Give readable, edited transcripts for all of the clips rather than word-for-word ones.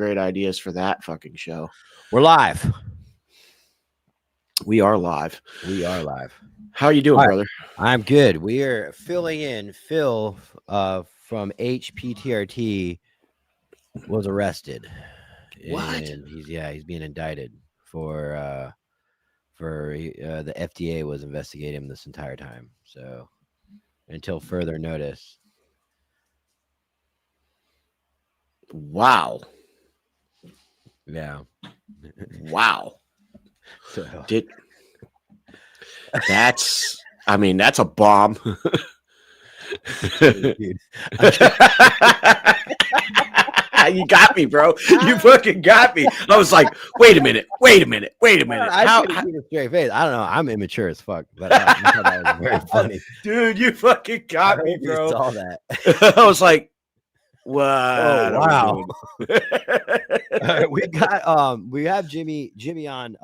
great ideas for that fucking show. We're live. We are live. We are live. How you doing, All right. brother? I'm good. We are filling in. Phil from HPTRT was arrested. What? And he's being indicted for the FDA was investigating him this entire time. So until further notice. Wow. Yeah. Wow. So that's a bomb. You got me, bro. You fucking got me. I was like, wait a minute. I keep a straight face. I don't know. I'm immature as fuck, but I thought that was very funny. Dude, you fucking got me, bro. You saw that. I was like, what? Oh, wow. We have Jimmy on.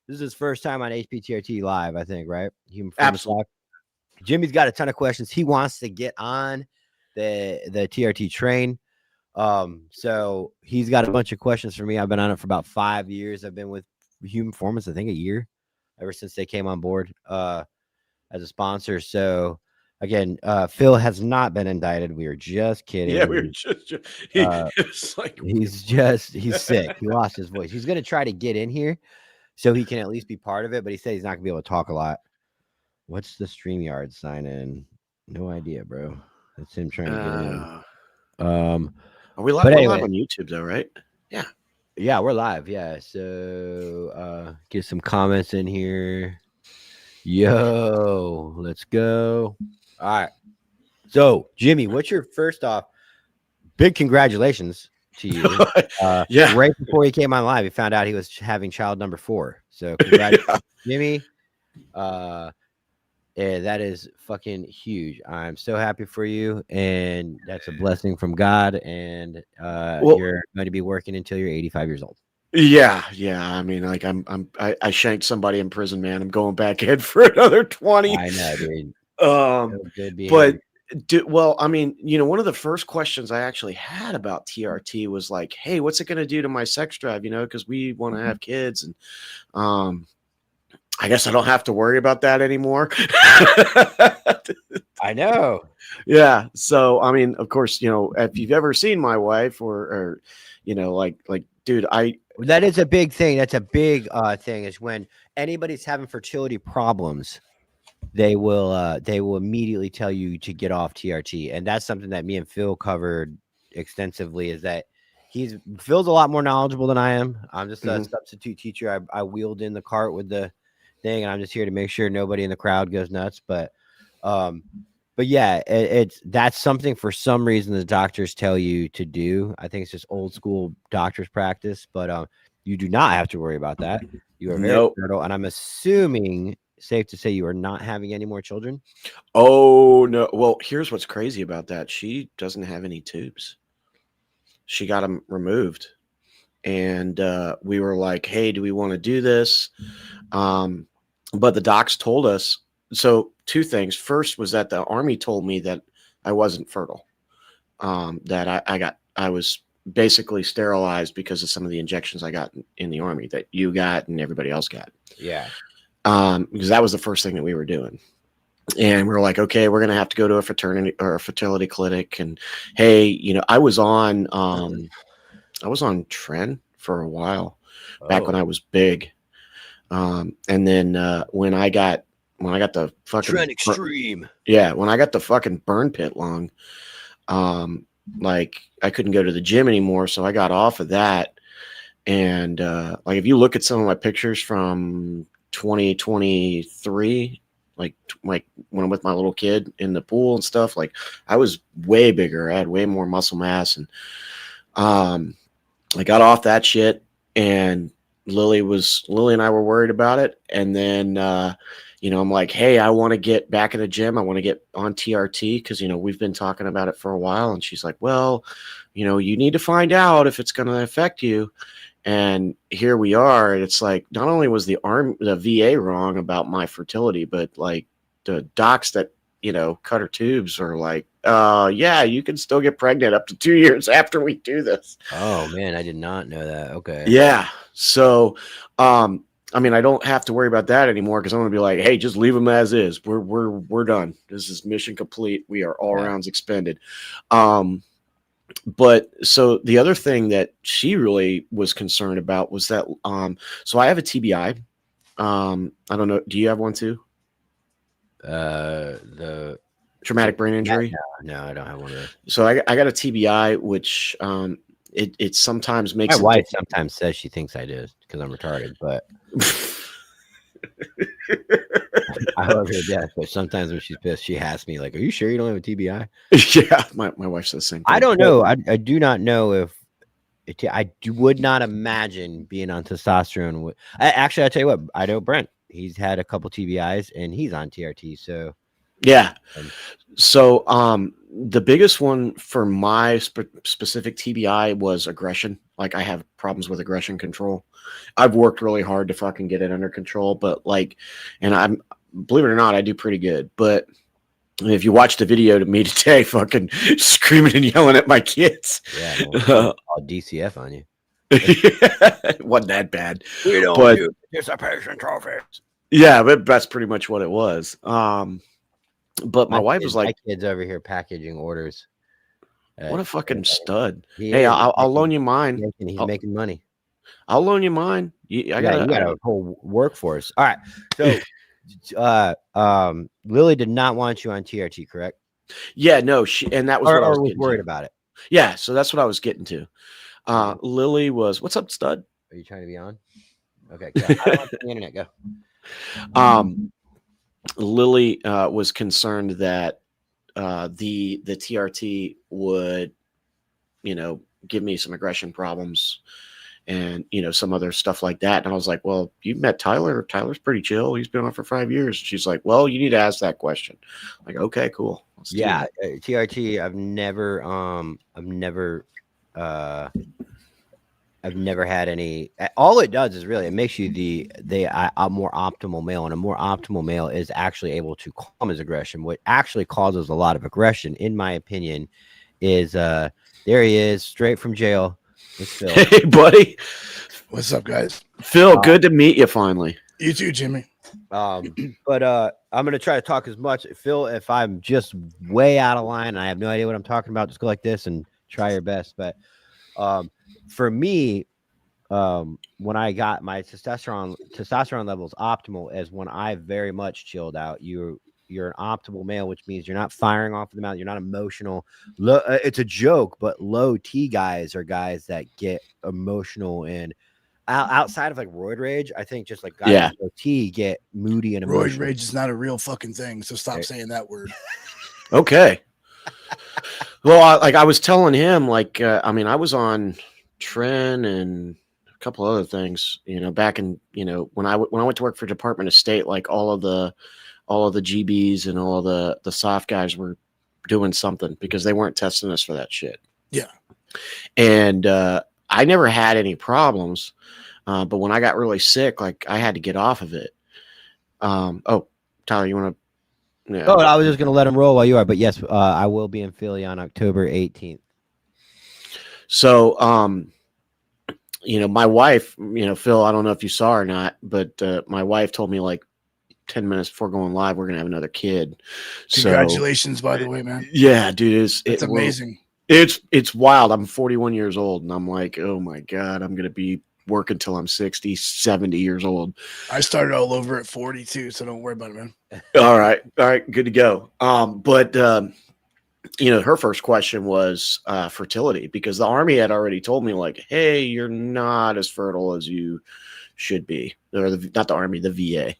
This is his first time on HPTRT live, I think, right? Absolutely. Jimmy's got a ton of questions. He wants to get on the TRT train. So he's got a bunch of questions for me. I've been on it for about 5 years. I've been with Human Performance, I think, a year, ever since they came on board as a sponsor. So again, Phil has not been indicted. We were just kidding. Yeah, we were just it's like he's sick. He lost his voice. He's gonna try to get in here so he can at least be part of it, but he said he's not gonna be able to talk a lot. What's the StreamYard sign in? No idea, bro. That's him trying to get in. Are we live? We're live on YouTube though, right? Yeah, we're live. Yeah. So get some comments in here. Yo, let's go. All right. So, Jimmy, what's your first off? Big congratulations to you. Yeah. Right before he came on live, he found out he was having child number 4. So, congratulations, Jimmy. Yeah, that is fucking huge. I'm so happy for you, and that's a blessing from God. And you're going to be working until you're 85 years old. Yeah. I mean, like I shanked somebody in prison, man. I'm going back in for another 20. I know, dude. Well, I mean, one of the first questions I actually had about TRT was like, hey, what's it going to do to my sex drive? Because we want to have kids, and I guess I don't have to worry about that anymore. I know. Yeah. So, I mean, of course, if you've ever seen my wife or like, dude, that is a big thing. That's a big thing is when anybody's having fertility problems, they will immediately tell you to get off TRT. And that's something that me and Phil covered extensively, is that Phil's a lot more knowledgeable than I am. I'm just a substitute teacher. I wheeled in the cart with the thing, and I'm just here to make sure nobody in the crowd goes nuts. But yeah, that's something for some reason the doctors tell you to do. I think it's just old school doctor's practice, but you do not have to worry about that. You are very fertile, and I'm assuming safe to say you are not having any more children. Oh no. Well, here's what's crazy about that. She doesn't have any tubes. She got them removed. And we were like, hey, do we want to do this? But the docs told us. So 2 things. First was that the Army told me that I wasn't fertile. That I was basically sterilized because of some of the injections I got in the Army that you got and everybody else got. Yeah. Because that was the first thing that we were doing. And we were like, okay, we're going to have to go to a fraternity or a fertility clinic. And hey, I was on Tren for a while back when I was big. And then when I got the fucking Tren Extreme. Yeah. When I got the fucking burn pit lung, like I couldn't go to the gym anymore. So I got off of that. And like, if you look at some of my pictures from 2023, like when I'm with my little kid in the pool and stuff, like I was way bigger. I had way more muscle mass, and I got off that shit. And Lily and I were worried about it. And then I'm like, hey, I want to get back in the gym. I want to get on TRT because we've been talking about it for a while. And she's like, well, you need to find out if it's going to affect you. And here we are. And it's like, not only was the VA wrong about my fertility, but like the docs that, cut her tubes are like, yeah, you can still get pregnant up to 2 years after we do this. Oh man, I did not know that. Okay. Yeah. So, I mean, I don't have to worry about that anymore because I'm going to be like, hey, just leave them as is. We're done. This is mission complete. We are all rounds expended. But so the other thing that she really was concerned about was that, so I have a TBI. I don't know. Do you have one too? The Traumatic brain injury. No, I don't have one of those. So I got a TBI, which it sometimes makes my wife sometimes says she thinks I do because I'm retarded, but I love her to death. But sometimes when she's pissed, she asks me like, "Are you sure you don't have a TBI?" Yeah, my wife says the same thing. I don't know. I do not know if would not imagine being on testosterone. Actually, I'll tell you what. I know Brent. He's had a couple TBIs and he's on TRT. So yeah. So the biggest one for my specific TBI was aggression. Like I have problems with aggression control. I've worked really hard to fucking get it under control, but and I'm, believe it or not, I do pretty good. But if you watch the video to me today, fucking screaming and yelling at my kids. Yeah, I'll DCF on you. It wasn't that bad. We don't do participation trophies. Yeah, but that's pretty much what it was. But my wife was like, my kid's over here packaging orders. What a fucking stud. Hey, I'll loan you mine. He's making money. I'll loan you mine. I got a whole workforce. All right. So Lily did not want you on TRT, correct? Yeah, no, and that was what I was worried about it. Yeah, so that's what I was getting to. Lily was, what's up, stud? Are you trying to be on? Okay, I don't want the internet. Go. Lily was concerned that the TRT would, give me some aggression problems and, some other stuff like that. And I was like, well, you met Tyler. Tyler's pretty chill. He's been on for 5 years. She's like, well, you need to ask that question. I'm like, okay, cool. Yeah. TRT. I've never had any. All it does is really it makes you a more optimal male, and a more optimal male is actually able to calm his aggression. What actually causes a lot of aggression, in my opinion, is there he is, straight from jail. It's Phil. Hey, buddy. What's up, guys? Phil, good to meet you finally. You too, Jimmy. But I'm gonna try to talk as much, Phil. If I'm just way out of line and I have no idea what I'm talking about, just go like this and try your best. But for me, when I got my testosterone levels optimal is when I very much chilled out. You're an optimal male, which means you're not firing off of the mouth. You're not emotional. It's a joke, but low T guys are guys that get emotional and outside of like roid rage. I think just like guys with low T get moody and emotional. Roid rage is not a real fucking thing, so stop saying that word. Okay. Well, I was telling him, I mean, I was on Tren and a couple other things, back in, when I went to work for Department of State, like all of the GBs and all the soft guys were doing something because they weren't testing us for that shit. Yeah. And I never had any problems, but when I got really sick, I had to get off of it. Oh, Tyler, you want to? Yeah. Oh, I was just going to let him roll while you are, but yes, I will be in Philly on October 18th. So, my wife, Phil, I don't know if you saw or not, but my wife told me 10 minutes before going live, we're going to have another kid. Congratulations, by the way, man. Yeah, dude. It's amazing. It's wild. I'm 41 years old and I'm like, oh my God, I'm going to be working till I'm 60, 70 years old. I started all over at 42, so don't worry about it, man. All right. Good to go. But her first question was fertility because the Army had already told me hey, you're not as fertile as you should be. Or not the Army, the VA.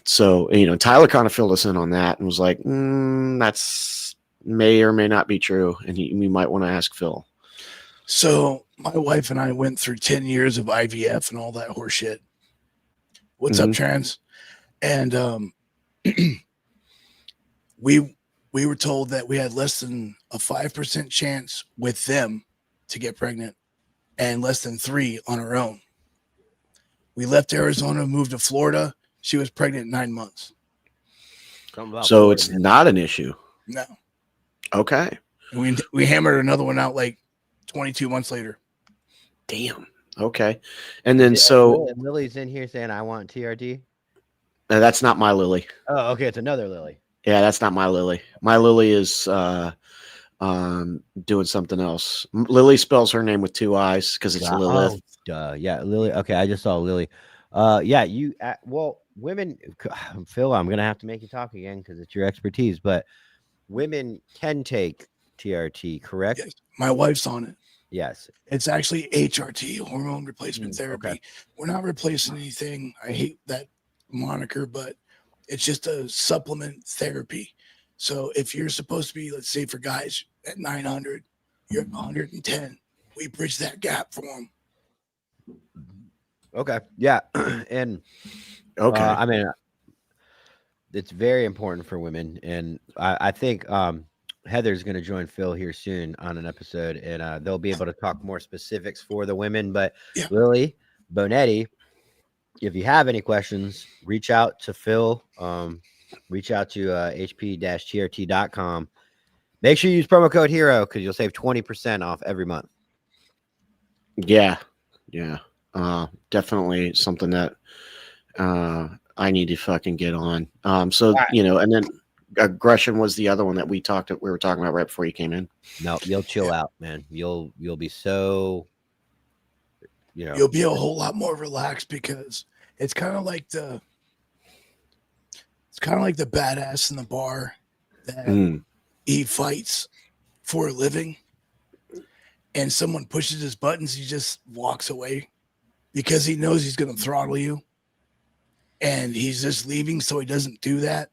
So, Tyler kind of filled us in on that and was like, that's may or may not be true. And we might want to ask Phil. So my wife and I went through 10 years of IVF and all that horse shit. What's up, trans? And, we were told that we had less than a 5% chance with them to get pregnant and less than 3 on our own. We left Arizona, moved to Florida. She was pregnant 9 months. Something about So Florida, it's man. not an issue. No. Okay. And we hammered another one out like 22 months later. Damn. Okay. And then so Lily's in here saying I want TRT. that's not my Lily. Oh, okay, it's another Lily. Yeah, that's not my Lily. My Lily is doing something else. Lily spells her name with 2 I's because it's Lilith. Oh, duh. Yeah, Lily. Okay, I just saw Lily. Yeah, you. Well, women. Phil, I'm gonna have to make you talk again because it's your expertise. But women can take TRT, correct? Yes. My wife's on it. Yes. It's actually HRT, hormone replacement therapy. Okay. We're not replacing anything. I hate that moniker, but it's just a supplement therapy. So if you're supposed to be, let's say for guys at 900, you're at 110. We bridge that gap for them. Okay. Yeah. And Okay. I mean, it's very important for women, and I think Heather's going to join Phil here soon on an episode, and they'll be able to talk more specifics for the women. But Yeah. Lily Bonetti, if you have any questions, reach out to Phil. Reach out to hp-trt.com. Make sure you use promo code HERO because you'll save 20% off every month. Yeah. Yeah. Definitely something that I need to fucking get on. So Right. you know, and then aggression was the other one that we were talking about right before you came in. No, you'll chill out, man. You'll be so, you know, You'll be a whole lot more relaxed because it's kind of like the badass in the bar that he fights for a living, and someone pushes his buttons, he just walks away because he knows he's going to throttle you, and he's just leaving so he doesn't do that.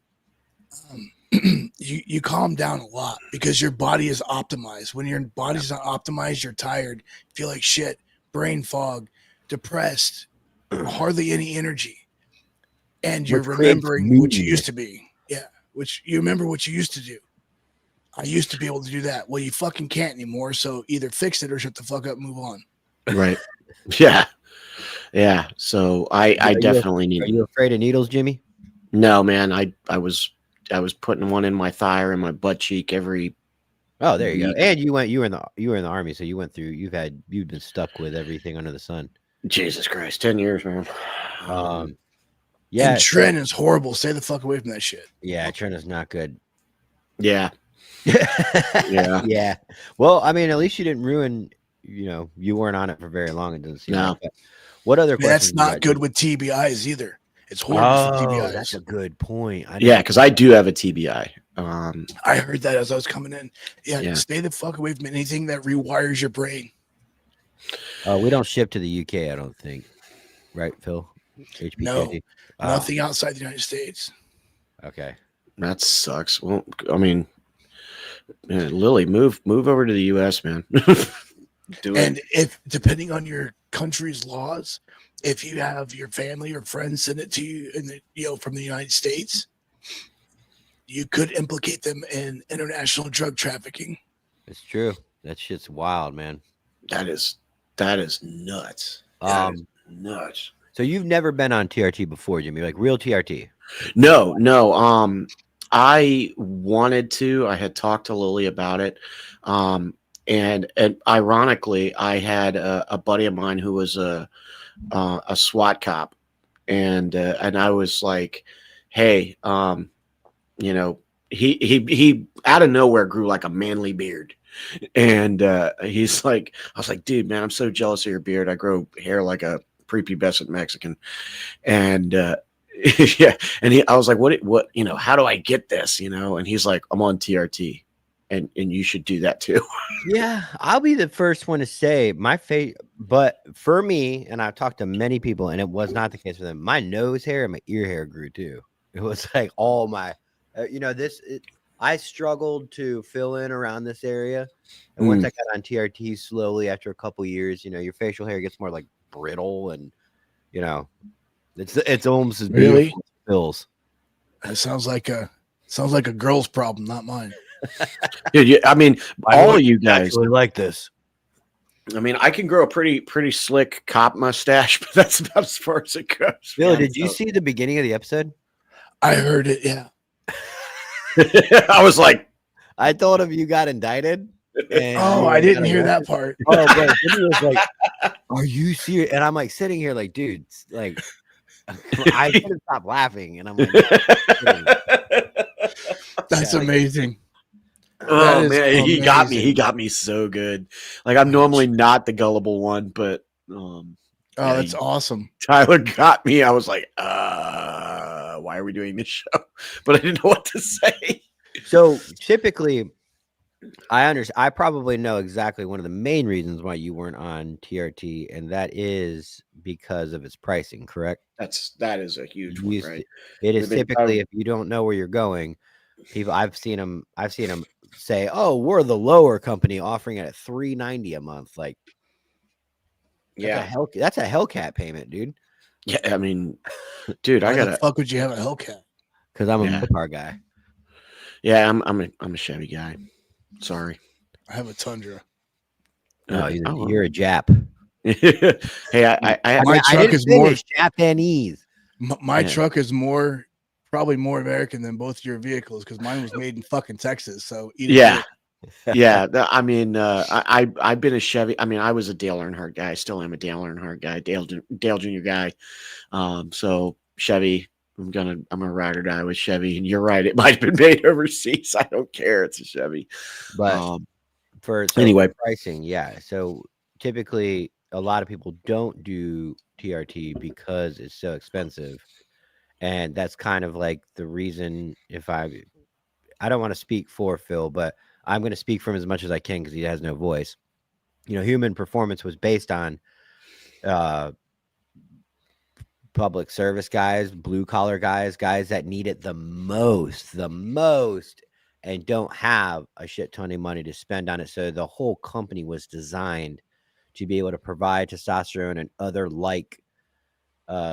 You calm down a lot because your body is optimized. When your body's not optimized, you're tired, feel like shit, brain fog, depressed, hardly any energy, and you're remembering what you used to be. Yeah, which you remember what you used to do. I used to be able to do that. Well, you fucking can't anymore. So either fix it or shut the fuck up and move on. Right. Yeah. Yeah. So I definitely need. Are you afraid of needles, Jimmy? No, man. I was putting one in my thigh or in my butt cheek every. Oh, there you go. And you were in the army, so you went through. You've been stuck with everything under the sun. Jesus Christ, 10 years, man. Yeah. And Tren is horrible. Stay the fuck away from that shit. Yeah, Tren is not good. Yeah. Yeah. Yeah. Well, I mean, at least you didn't ruin. You weren't on it for very long. It doesn't seem like that. What other questions? That's not good with TBIs either. It's horrible for TBIs. That's a good point. Yeah, because I do have a TBI. I heard that as I was coming in. Yeah, stay the fuck away from anything that rewires your brain. We don't ship to the UK, I don't think. Right, Phil? HPKD? No, nothing outside the United States. Okay. That sucks. Well, I mean, Lily, move over to the US, man. Do it. And if, depending on your country's laws, if you have your family or friends send it to you, from the United States, you could implicate them in international drug trafficking. It's true. That shit's wild, man. That is nuts. That is nuts. So you've never been on TRT before, Jimmy, like real TRT? No. I wanted to. I had talked to Lily about it. And ironically, I had a buddy of mine who was a SWAT cop, and I was like, hey, he out of nowhere grew like a manly beard, and he's like, I was like, dude, man, I'm so jealous of your beard. I grow hair like a prepubescent Mexican, and yeah, and I was like, what, how do I get this, and he's like, I'm on TRT. And you should do that too. Yeah, I'll be the first one to say but for me, and I've talked to many people, and it was not the case for them. My nose hair and my ear hair grew too. It was like all my, I struggled to fill in around this area, and once I got on TRT slowly after a couple years, your facial hair gets more like brittle, and it's almost as beautiful as pills. That sounds like a girl's problem, not mine. Yeah, I mean, all of you guys like this. I mean, I can grow a pretty slick cop mustache, but that's about as far as it goes. Bill, did you see the beginning of the episode? I heard it. Yeah. I was like, I told him you got indicted. And Oh, you I didn't got hear that arrested. part. Oh, bro. Then he was like, "Are you serious?" And I'm like sitting here, like, dude, like, I couldn't stop laughing, and I'm like, That's Yeah. amazing. oh is man, he got me. He amazing. got me so good. Like I'm normally not the gullible one, but Oh, yeah, that's awesome. Tyler got me. I was like, why are we doing this show? But I didn't know what to say. So typically, I probably know exactly one of the main reasons why you weren't on TRT, and that is because of its pricing, correct? That is a huge one, right? It is They've been- typically, if you don't know where you're going, people I've seen them say, "Oh, we're the lower company offering it at $390 a month." Like, yeah, that's a Hellcat payment, dude. yeah. I mean, dude, Why I the gotta. fuck would you have a Hellcat? Because I'm a Yeah. Mopar guy. Yeah, I'm a Chevy guy. Sorry. I have a Tundra. No, Oh, you're a Jap. hey, I My I truck didn't is more- finish Japanese. My Yeah. truck is probably more American than both your vehicles because mine was made in fucking Texas. So eat a yeah. dick. Yeah, I mean, I've been a Chevy. I mean, I was a Dale Earnhardt guy. I still am a Dale Earnhardt guy, Dale Jr. guy. So Chevy, I'm a ride or die with Chevy. And you're right, it might have been made overseas. I don't care. It's a Chevy. But for pricing, yeah. So typically, a lot of people don't do TRT because it's so expensive, and that's kind of like the reason. If I don't want to speak for Phil, but I'm going to speak for him as much as I can because he has no voice. Human performance was based on public service guys, blue collar guys that need it the most, and don't have a shit ton of money to spend on it. So the whole company was designed to be able to provide testosterone and other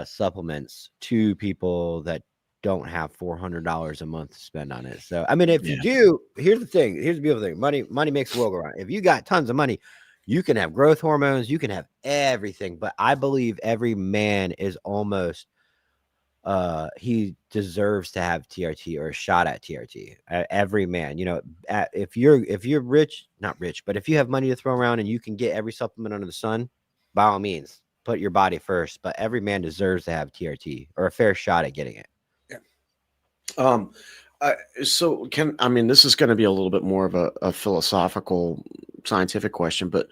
supplements to people that don't have $400 a month to spend on it. So, I mean, if you do, here's the beautiful thing. Money makes the world go round. If you got tons of money, you can have growth hormones, you can have everything. But I believe every man is almost, he deserves to have TRT or a shot at TRT. Every man, if you're rich, not rich, but if you have money to throw around and you can get every supplement under the sun, by all means, put your body first. But every man deserves to have TRT or a fair shot at getting it. So this is going to be a little bit more of a philosophical, scientific question, but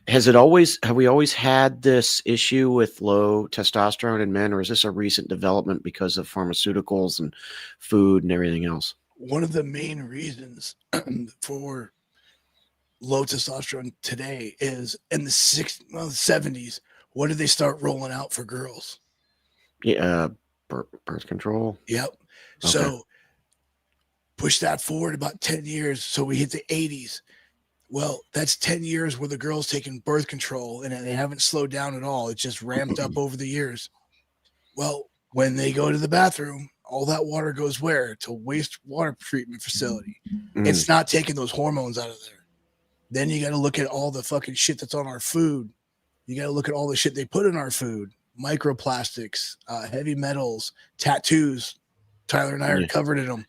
have we always had this issue with low testosterone in men, or is this a recent development because of pharmaceuticals and food and everything else? One of the main reasons for low testosterone today is in the 70s. What did they start rolling out for girls? Yeah, birth control. Yep. Okay. So push that forward about 10 years. So we hit the 80s. Well, that's 10 years where the girl's taking birth control and they haven't slowed down at all. It's just ramped up over the years. Well, when they go to the bathroom, all that water goes where? To wastewater treatment facility. It's not taking those hormones out of there. Then you got to look at all the fucking shit that's on our food. You got to look at all the shit they put in our food. Microplastics, heavy metals, tattoos. Tyler and I are covered in them.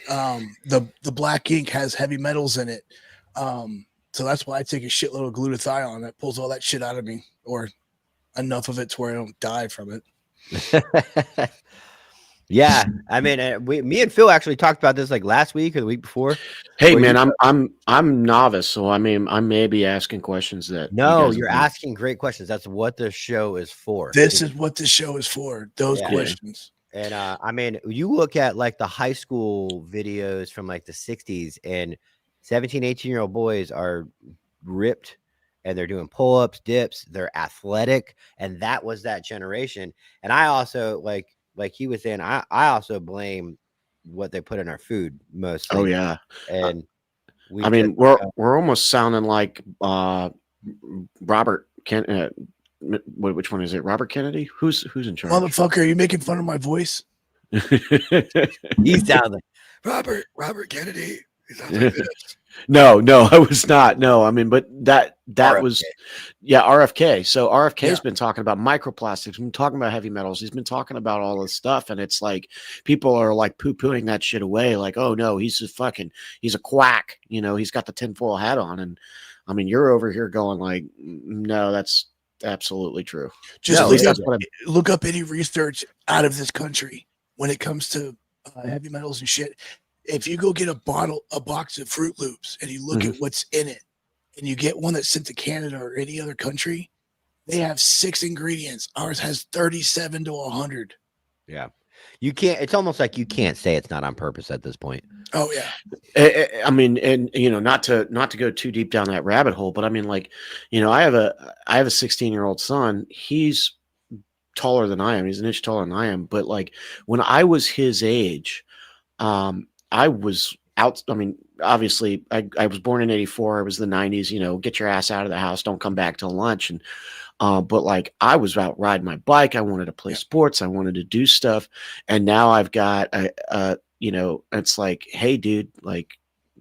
The black ink has heavy metals in it. So that's why I take a shitload of glutathione that pulls all that shit out of me, or enough of it to where I don't die from it. Yeah, I mean, me and Phil actually talked about this like last week or the week before. Hey man, I'm novice, so I mean, I may be asking questions that. No, you're asking great questions. That's what the show is for. This is what the show is for. Those questions. And I mean, you look at like the high school videos from like the 60s, and 17, 18-year-old boys are ripped and they're doing pull-ups, dips, they're athletic, and that was that generation. And I also like he was saying, I also blame what they put in our food mostly. Oh yeah. And we're almost sounding like Robert Kennedy. Which one is it? Robert Kennedy? Who's in charge? Motherfucker, are you making fun of my voice? He sounds like Robert Kennedy. He sounds like this. No, I was not. No, I mean, but that was, RFK. yeah, RFK. So RFK's Yeah. been talking about microplastics, he's been talking about heavy metals, he's been talking about all this stuff, and it's like people are like poo-pooing that shit away, like, oh no, he's a quack, he's got the tinfoil hat on, and I mean, you're over here going like, no, that's absolutely true. Just At No, least it that's isn't. what I'm. look up any research out of this country when it comes to heavy metals and shit. If you go get a box of Fruit Loops, and you look Mhm. at what's in it, and you get one that's sent to Canada or any other country, they have 6 ingredients. Ours has 37 to 100. Yeah. You can't. It's almost like you can't say it's not on purpose at this point. Oh yeah, I mean, and not to go too deep down that rabbit hole, but I mean, like, I have a 16-year-old son. He's taller than I am. He's an inch taller than I am. But like when I was his age, I was out. I mean, obviously, I was born in '84. I was the '90s. Get your ass out of the house. Don't come back till lunch. And but like I was out riding my bike. I wanted to play yeah. sports. I wanted to do stuff. And now I've got it's like, hey, dude, like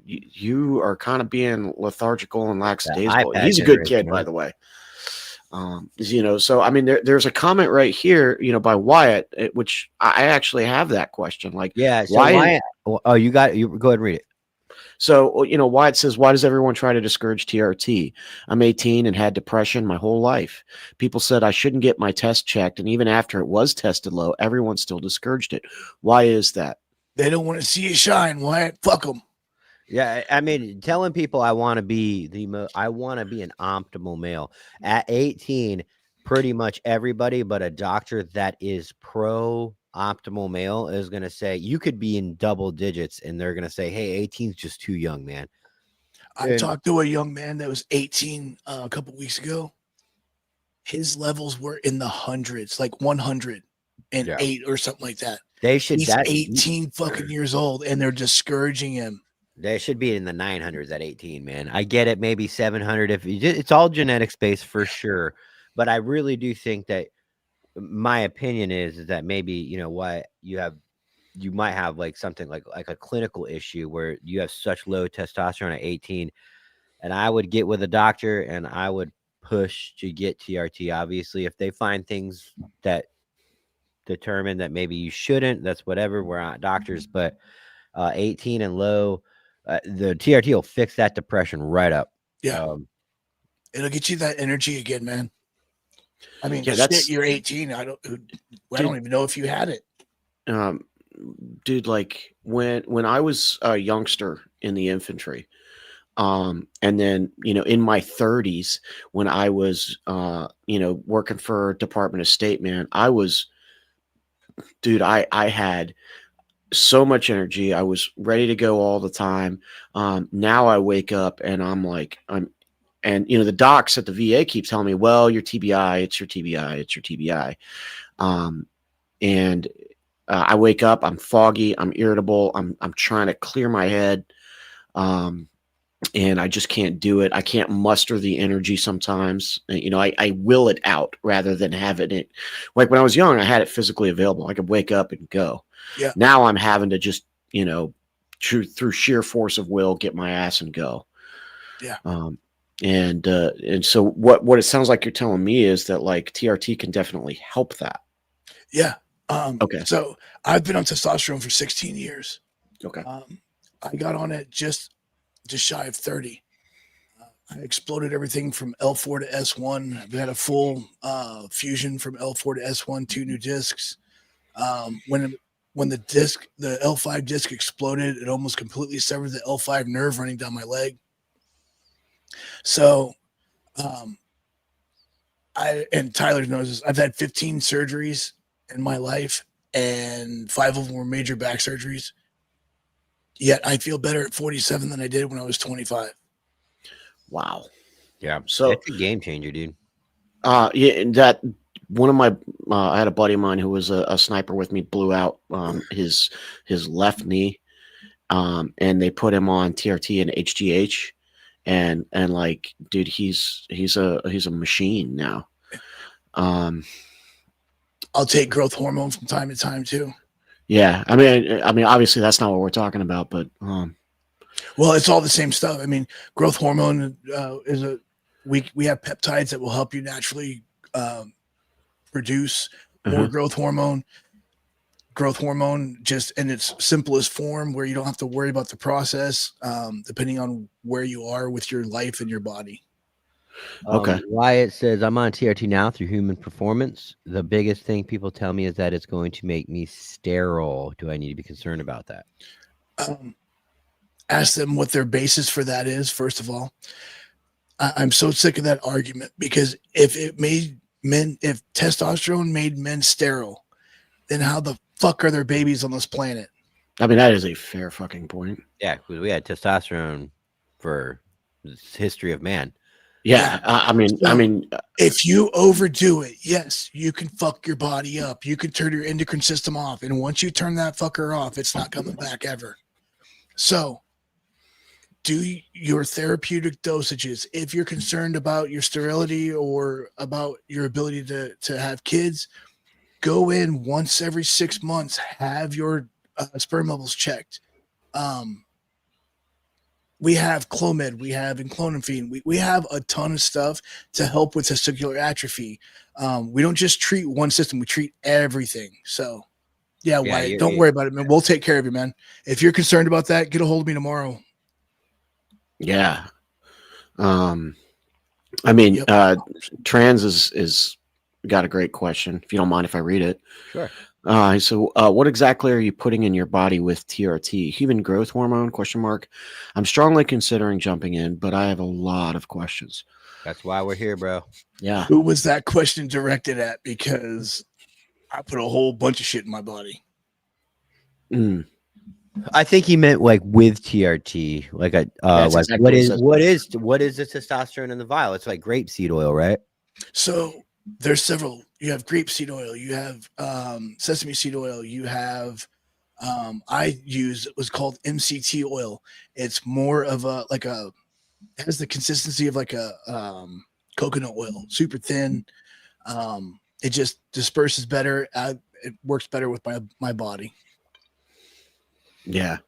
you are kind of being lethargical and That lackadaisical. iPad He's a good generation, kid, by right? the way. So I mean, there's a comment right here, by Wyatt, which I actually have that question, like, Yeah. So why? why? Oh, you got you. Go ahead and read it. So, Wyatt says, why does everyone try to discourage TRT? I'm 18 and had depression my whole life. People said I shouldn't get my test checked, and even after it was tested low, everyone still discouraged it. Why is that? They don't want to see you shine. Why? Fuck them. Yeah, I mean, telling people I want to be I want to be an optimal male at 18. Pretty much everybody, but a doctor that is pro optimal male is going to say you could be in double digits, and they're going to say, "Hey, 18 is just too young, man." I And talked to a young man that was 18 a couple weeks ago. His levels were in the hundreds, like 108 or something like that. they should He's that 18 fucking years old, and they're discouraging him. they should be in the 900s at 18, man. I get it, maybe 700 if it's all genetics based for sure, but I really do think that my opinion is that maybe what you might have like something like a clinical issue where you have such low testosterone at 18, and I would get with a doctor and I would push to get TRT. Obviously, if they find things that determine that maybe you shouldn't, that's whatever. We're not doctors, but 18 and low, the TRT will fix that depression right up. Yeah, Um, it'll get you that energy again, man. I mean, Yeah, shit, that's you're 18. I don't dude, even know if you had it. um, dude, like when I was a youngster in the infantry, and then in my 30s when I was working for Department of State, man, I had so much energy. I was ready to go all the time. Now I wake up and I'm like, and the docs at the VA keep telling me, well, your TBI, it's your TBI, it's your TBI. And I wake up, I'm foggy, I'm irritable, I'm trying to clear my head. And I just can't do it. I can't muster the energy sometimes. I will it out rather than having it. Like when I was young, I had it physically available. I could wake up and go. Yeah. Now I'm having to just, through sheer force of will, get my ass and go. Yeah. And so what it sounds like you're telling me is that like TRT can definitely help that. Yeah. Okay. So I've been on testosterone for 16 years. Okay. I got on it just shy of 30. I exploded everything from L4 to S1. We had a full fusion from L4 to S1, 2 new discs. When the L5 disc exploded, it almost completely severed the L5 nerve running down my leg. So, and Tyler knows this, I've had 15 surgeries in my life, and 5 of them were major back surgeries. Yet I feel better at 47 than I did when I was 25. Wow. yeah. So It's a game changer, dude. yeah, and that one of my I had a buddy of mine who was a sniper with me, blew out his left knee, and they put him on TRT and HGH, and like, dude, he's a machine now. I'll take growth hormone from time to time too. Yeah, I mean, obviously that's not what we're talking about, but Well, it's all the same stuff. I mean, growth hormone we have peptides that will help you naturally produce more growth hormone. Growth hormone just in its simplest form, where you don't have to worry about the process, depending on where you are with your life and your body. Okay. Wyatt says, I'm on TRT now through Human Performance. The biggest thing people tell me is that it's going to make me sterile. Do I need to be concerned about that? Ask them what their basis for that is, first of all. I'm so sick of that argument, because if testosterone made men sterile, then how the fuck are there babies on this planet? I mean, that is a fair fucking point. Yeah, because we had testosterone for the history of man. Yeah, I mean, if you overdo it, yes, you can fuck your body up. You can turn your endocrine system off, and once you turn that fucker off, it's not coming back ever. So, do your therapeutic dosages. If you're concerned about your sterility or about your ability to have kids, go in once every 6 months. Have your sperm levels checked. We have Clomid, we have Enclonophen, we have a ton of stuff to help with testicular atrophy. We don't just treat one system, we treat everything. So, yeah, Wyatt, don't worry about it, man. We'll take care of you, man. If you're concerned about that, get a hold of me tomorrow. Yeah. I mean, Trans is got a great question. If you don't mind if I read it. Sure. So what exactly are you putting in your body with TRT? Human growth hormone, question mark. I'm strongly considering jumping in, but I have a lot of questions. That's why we're here, bro. Yeah. Who was that question directed at? Because I put a whole bunch of shit in my body. I think he meant like with TRT, like like exactly what is the testosterone in the vial? It's like grapeseed oil, right? So there's several. You have grapeseed oil, you have sesame seed oil, you have I use it was called MCT oil. It's more of it has the consistency of like a coconut oil, super thin. It just disperses better. It works better with my body. Yeah.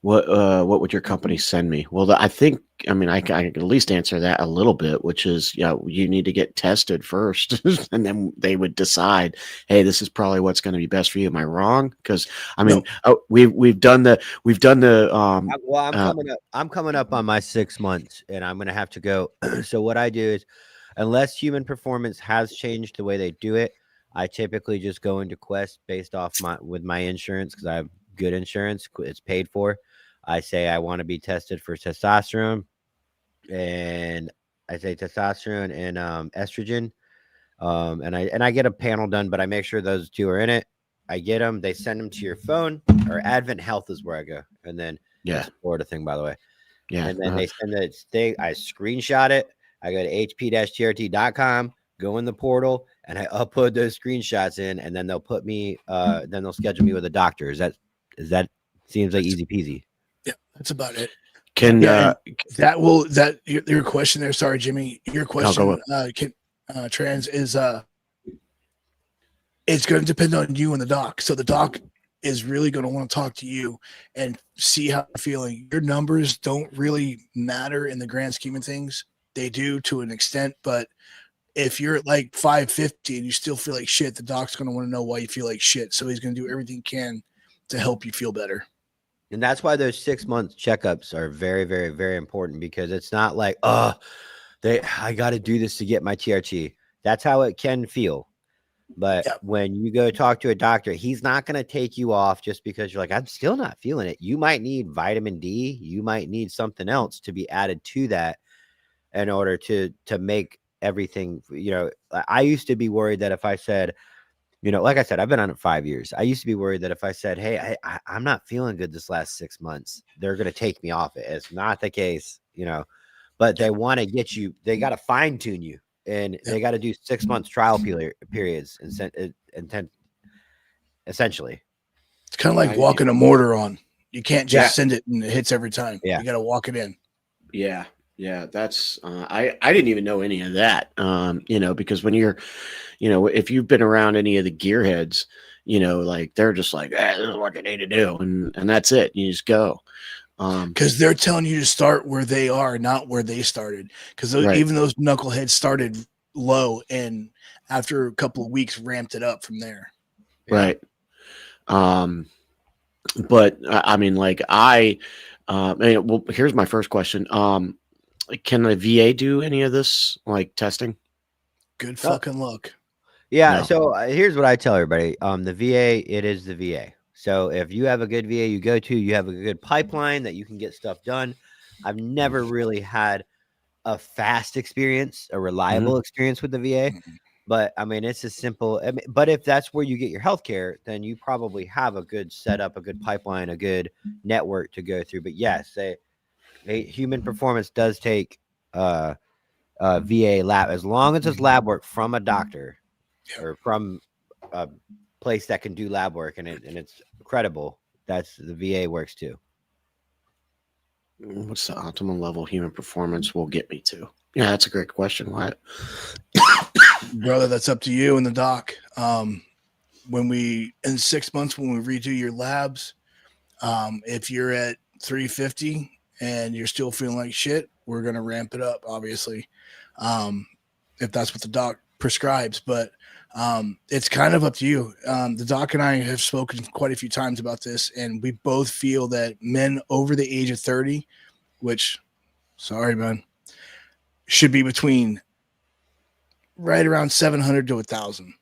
What would your company send me? Well, I can at least answer that a little bit, which is, you need to get tested first, and then they would decide, hey, this is probably what's going to be best for you. Am I wrong? Because I mean, we've done the. Well, I'm coming up on my 6 months, and I'm going to have to go. So what I do is, unless Human Performance has changed the way they do it, I typically just go into Quest based off with my insurance, because I have good insurance. It's paid for. I say I want to be tested for testosterone, and I say testosterone and estrogen, and I get a panel done, but I make sure those two are in it. I get them. They send them to your phone, or Advent Health is where I go, and then it's a Florida thing, by the way. Yeah, and then they send the thing. I screenshot it. I go to hp-trt.com, go in the portal, and I upload those screenshots in, and then they'll put me. Then they'll schedule me with a doctor. Is that seems like easy peasy? Yeah, that's about it. Your question there. Sorry, Jimmy. Your question, Trans, is it's going to depend on you and the doc. So the doc is really going to want to talk to you and see how you're feeling. Your numbers don't really matter in the grand scheme of things. They do to an extent, but if you're at like 550 and you still feel like shit, the doc's going to want to know why you feel like shit. So he's going to do everything he can to help you feel better. And that's why those 6 month checkups are very, very, very important, because it's not like, I got to do this to get my TRT. That's how it can feel. But when you go talk to a doctor, he's not going to take you off just because you're like, I'm still not feeling it. You might need vitamin D. You might need something else to be added to that in order to make everything, I used to be worried that if I said, like I said, I've been on it 5 years. I used to be worried that if I said, hey, I'm not feeling good this last 6 months, they're going to take me off it. It's not the case, but they want to get you, they got to fine tune you, and they got to do 6 months trial periods and essentially. It's kind of like walking a mortar on. You can't just send it and it hits every time. You got to walk it in. Yeah. Yeah, that's I didn't even know any of that. Because when you're, if you've been around any of the gearheads, like they're just like, this is what you need to do, and that's it. You just go. Because they're telling you to start where they are, not where they started. Because Right. even those knuckleheads started low, and after a couple of weeks, ramped it up from there. Right. But I mean, like well, here's my first question. Can the VA do any of this, like testing? Good fucking luck. Yeah. No. So here's what I tell everybody. The VA, it is the VA. So if you have a good VA you go to, you have a good pipeline that you can get stuff done. I've never really had a fast experience, a reliable experience with the VA. But I mean, it's as simple. I mean, but if that's where you get your healthcare, then you probably have a good setup, a good pipeline, a good network to go through. But yes, human performance does take VA lab, as long as it's lab work from a doctor or from a place that can do lab work and it's credible. That's the VA works too. What's the optimal level human performance will get me to? Yeah, that's a great question. Wyatt. Brother, that's up to you and the doc. When we in 6 months, when we redo your labs, if you're at 350 and you're still feeling like shit, we're gonna ramp it up, obviously, if that's what the doc prescribes. But it's kind of up to you. The doc and I have spoken quite a few times about this, and we both feel that men over the age of 30, which, sorry, man, should be between right around 700 to 1,000.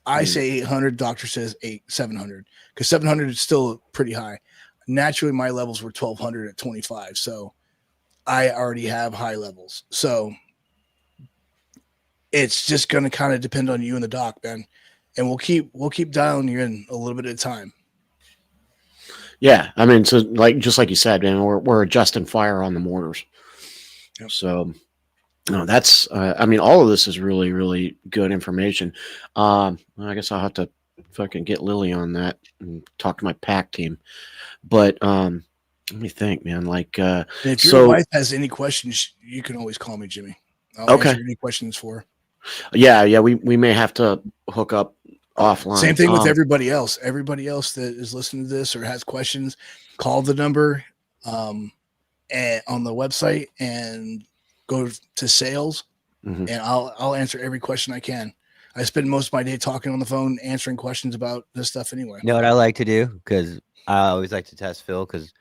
I say 800. Doctor says 700, because 700 is still pretty high. Naturally, my levels were 1,200 at 25, so I already have high levels. So it's just going to kind of depend on you and the doc, man. And we'll keep dialing you in a little bit at a time. Yeah, I mean, so like just like you said, man, we're adjusting fire on the mortars. Yep. So no, that's I mean, all of this is really, really good information. I guess I'll have to fucking get Lily on that and talk to my pack team. But let me think, man. Like And if your so wife has any questions, you can always call me, Jimmy. I'll okay. answer any questions for her. Yeah, we may have to hook up offline. Same thing with everybody else. Everybody else that is listening to this or has questions, call the number and on the website and go to sales, and I'll answer every question I can. I spend most of my day talking on the phone, answering questions about this stuff anyway. You know what I like to do? Because I always like to test Phil, because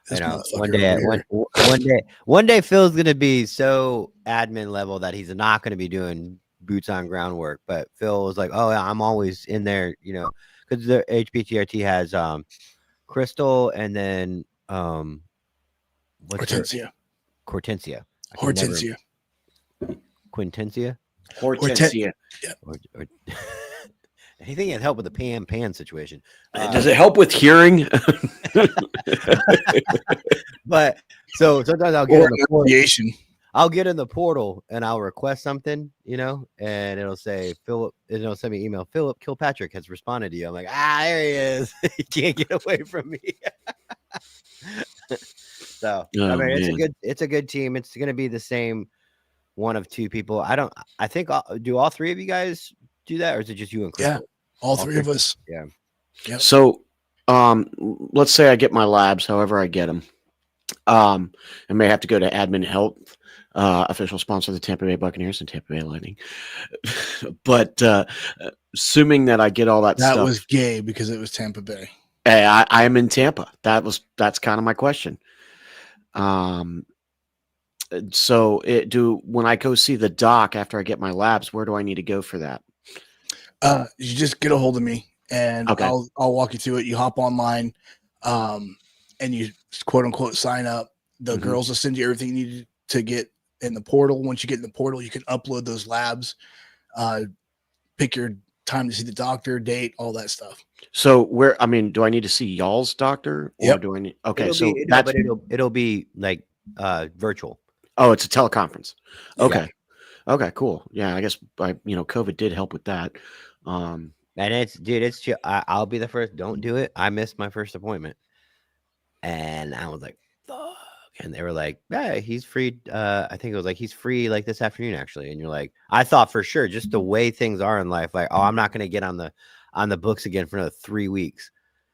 This you know motherfucker one day Phil's gonna be so admin level that he's not gonna be doing boots on ground work. But Phil was like, "Oh, yeah, I'm always in there," you know, because the HBTRT has Crystal and then what's her Hortensia. Hortensia. Hortensia. Quintensia. Hortensia. Or anything that help with the pan situation. Does it help with hearing? But so sometimes I'll get in the portal and I'll request something, you know, and it'll say Philip, and it'll send me an email. Philip Kilpatrick has responded to you. I'm like, there he is. He can't get away from me. So I mean, it's a good team. It's going to be the same one of two people. I think do all three of you guys do that, or is it just you and Crystal? Yeah, all three of us. Yeah. Yep. So let's say I get my labs, however I get them. I may have to go to Admin Health, official sponsor of the Tampa Bay Buccaneers and Tampa Bay Lightning. But assuming that I get all that stuff. That was gay because it was Tampa Bay. Hey, I'm in Tampa. That's kind of my question. So when I go see the doc after I get my labs, where do I need to go for that? You just get a hold of me and okay. I'll walk you through it. You hop online, and you quote unquote sign up. The girls will send you everything you need to get in the portal. Once you get in the portal, you can upload those labs, pick your time to see the doctor, date, all that stuff. So do I need to see y'all's doctor? Or do I need, okay. It'll be like virtual. Oh, it's a teleconference. Okay. Yeah. Okay, cool. Yeah, I guess COVID did help with that. And it's chill. I'll be the first. Don't do it. I missed my first appointment, and I was like, "Fuck!" And they were like, "Yeah, he's free." I think it was like he's free like this afternoon, actually. And you're like, I thought for sure, just the way things are in life, like, oh, I'm not gonna get on the books again for another 3 weeks.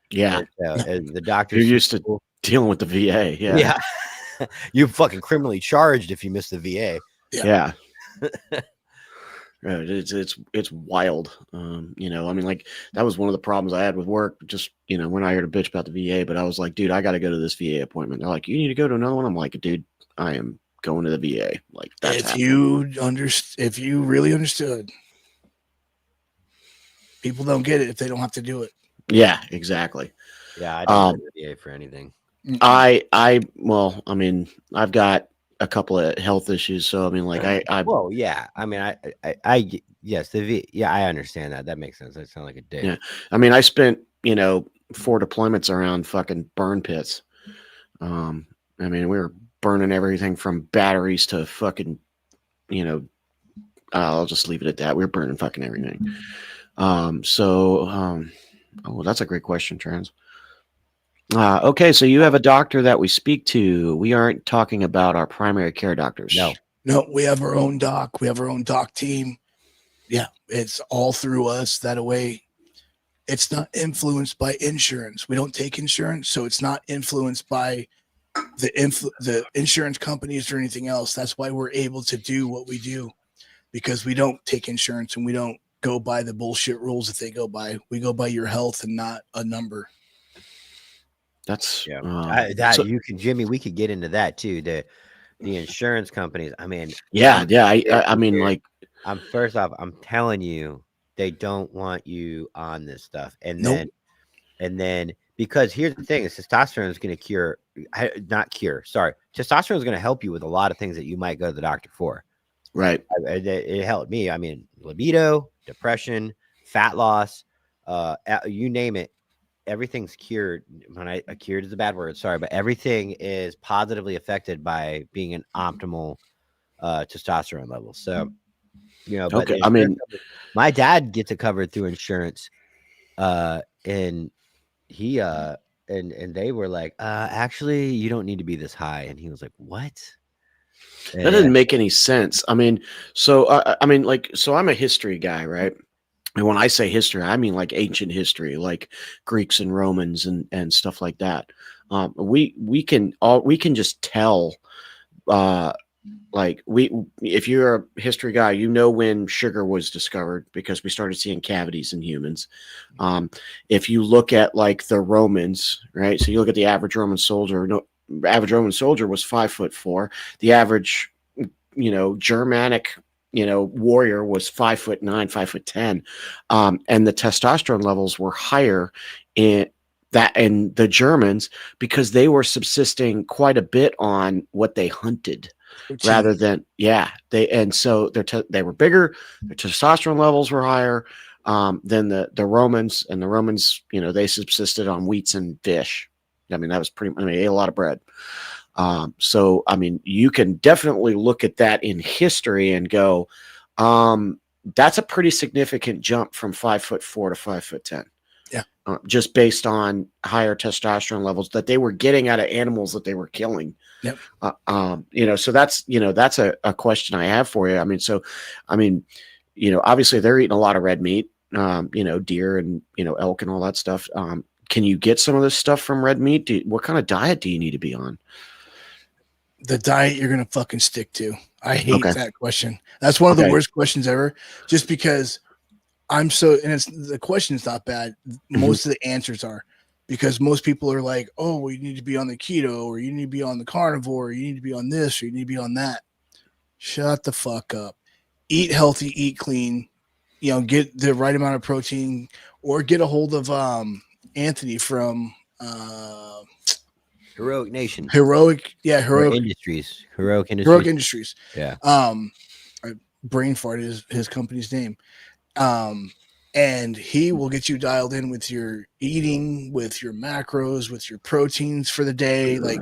Yeah, and the doctor. You're used to dealing with the VA. Yeah. Yeah. You fucking criminally charged if you miss the VA. Yeah. It's wild. You know, I mean, like that was one of the problems I had with work. Just, you know, we're not here to bitch about the VA, but I was like, dude, I got to go to this VA appointment. They're like, you need to go to another one. I'm like, dude, I am going to the VA. Like that's if you really understood, people don't get it if they don't have to do it. yeah, exactly. Yeah, I don't go to the VA for anything. Well, I mean, I've got a couple of health issues, so I mean, like Well, yeah. I mean, yes, the V. Yeah, I understand that. That makes sense. That sounds like a dick. yeah, I mean, I spent, you know, 4 deployments around fucking burn pits. I mean, we were burning everything from batteries to fucking, you know, I'll just leave it at that. We were burning fucking everything. Oh, that's a great question, Trans. Okay, so you have a doctor that we speak to. We aren't talking about our primary care doctors. No, we have our own doc. We have our own doc team. Yeah, it's all through us. That way, it's not influenced by insurance. We don't take insurance, so it's not influenced by the insurance companies or anything else. That's why we're able to do what we do, because we don't take insurance and we don't go by the bullshit rules that they go by. We go by your health and not a number. That's you can, Jimmy. We could get into that too. The insurance companies. I mean, I mean, like, first off, I'm telling you, they don't want you on this stuff, and then because here's the thing: is testosterone is going to testosterone is going to help you with a lot of things that you might go to the doctor for. Right. It helped me. I mean, libido, depression, fat loss, you name it. Everything's cured. Cured is a bad word, sorry, but everything is positively affected by being an optimal testosterone level. So, you know, but okay. I mean, my dad gets it covered through insurance, and he and they were like, actually, you don't need to be this high, and he was like, what? That doesn't make any sense. I mean, so so I'm a history guy, right? And when I say history, I mean like ancient history, like Greeks and Romans and stuff like that. We can just tell, if you're a history guy, you know when sugar was discovered because we started seeing cavities in humans. If you look at like the Romans, right? So you look at the average Roman soldier. Average Roman soldier was 5'4". The average, you know, Germanic, you know, warrior was 5'9", 5'10", and the testosterone levels were higher in the Germans because they were subsisting quite a bit on what they hunted, rather than so they were bigger, their testosterone levels were higher than the Romans, and the Romans, you know, they subsisted on wheats and fish. I mean, that was they ate a lot of bread. So, I mean, you can definitely look at that in history and go, that's a pretty significant jump from 5'4" to 5'10". Yeah. Just based on higher testosterone levels that they were getting out of animals that they were killing. Yep. You know, so that's a question I have for you. I mean, you know, obviously they're eating a lot of red meat, you know, deer and, you know, elk and all that stuff. Can you get some of this stuff from red meat? What kind of diet do you need to be on? The diet you're going to fucking stick to. I hate that question. That's one of the worst questions ever, just because the question's not bad. Most of the answers are, because most people are like, oh, well, you need to be on the keto, or you need to be on the carnivore, or you need to be on this, or you need to be on that. Shut the fuck up. Eat healthy, eat clean, you know, get the right amount of protein, or get a hold of, Anthony from Heroic Nation. Heroic Industries. Heroic Industries. Yeah. Brain fart is his company's name. And he will get you dialed in with your eating, with your macros, with your proteins for the day. Like,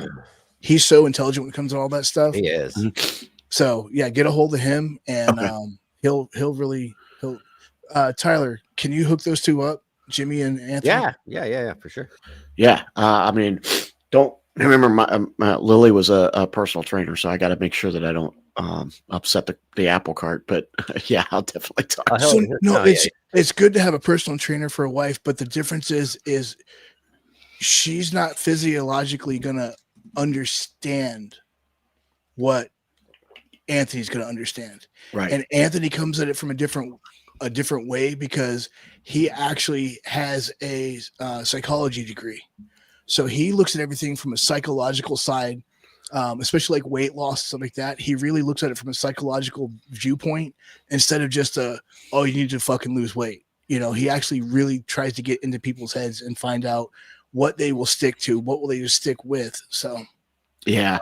he's so intelligent when it comes to all that stuff. He is. So yeah, get a hold of him, and he'll Tyler, can you hook those two up? Jimmy and Anthony? Yeah, for sure. Yeah. I mean, don't remember my Lily was a personal trainer, so I got to make sure that I don't upset the apple cart. But yeah, I'll definitely talk. It's good to have a personal trainer for a wife, but the difference is she's not physiologically gonna understand what Anthony's gonna understand. Right. And Anthony comes at it from a different way because he actually has a psychology degree. So he looks at everything from a psychological side, especially like weight loss, stuff like that. He really looks at it from a psychological viewpoint instead of just oh, you need to fucking lose weight. You know, he actually really tries to get into people's heads and find out what they will stick to, what will they just stick with. So, Yeah.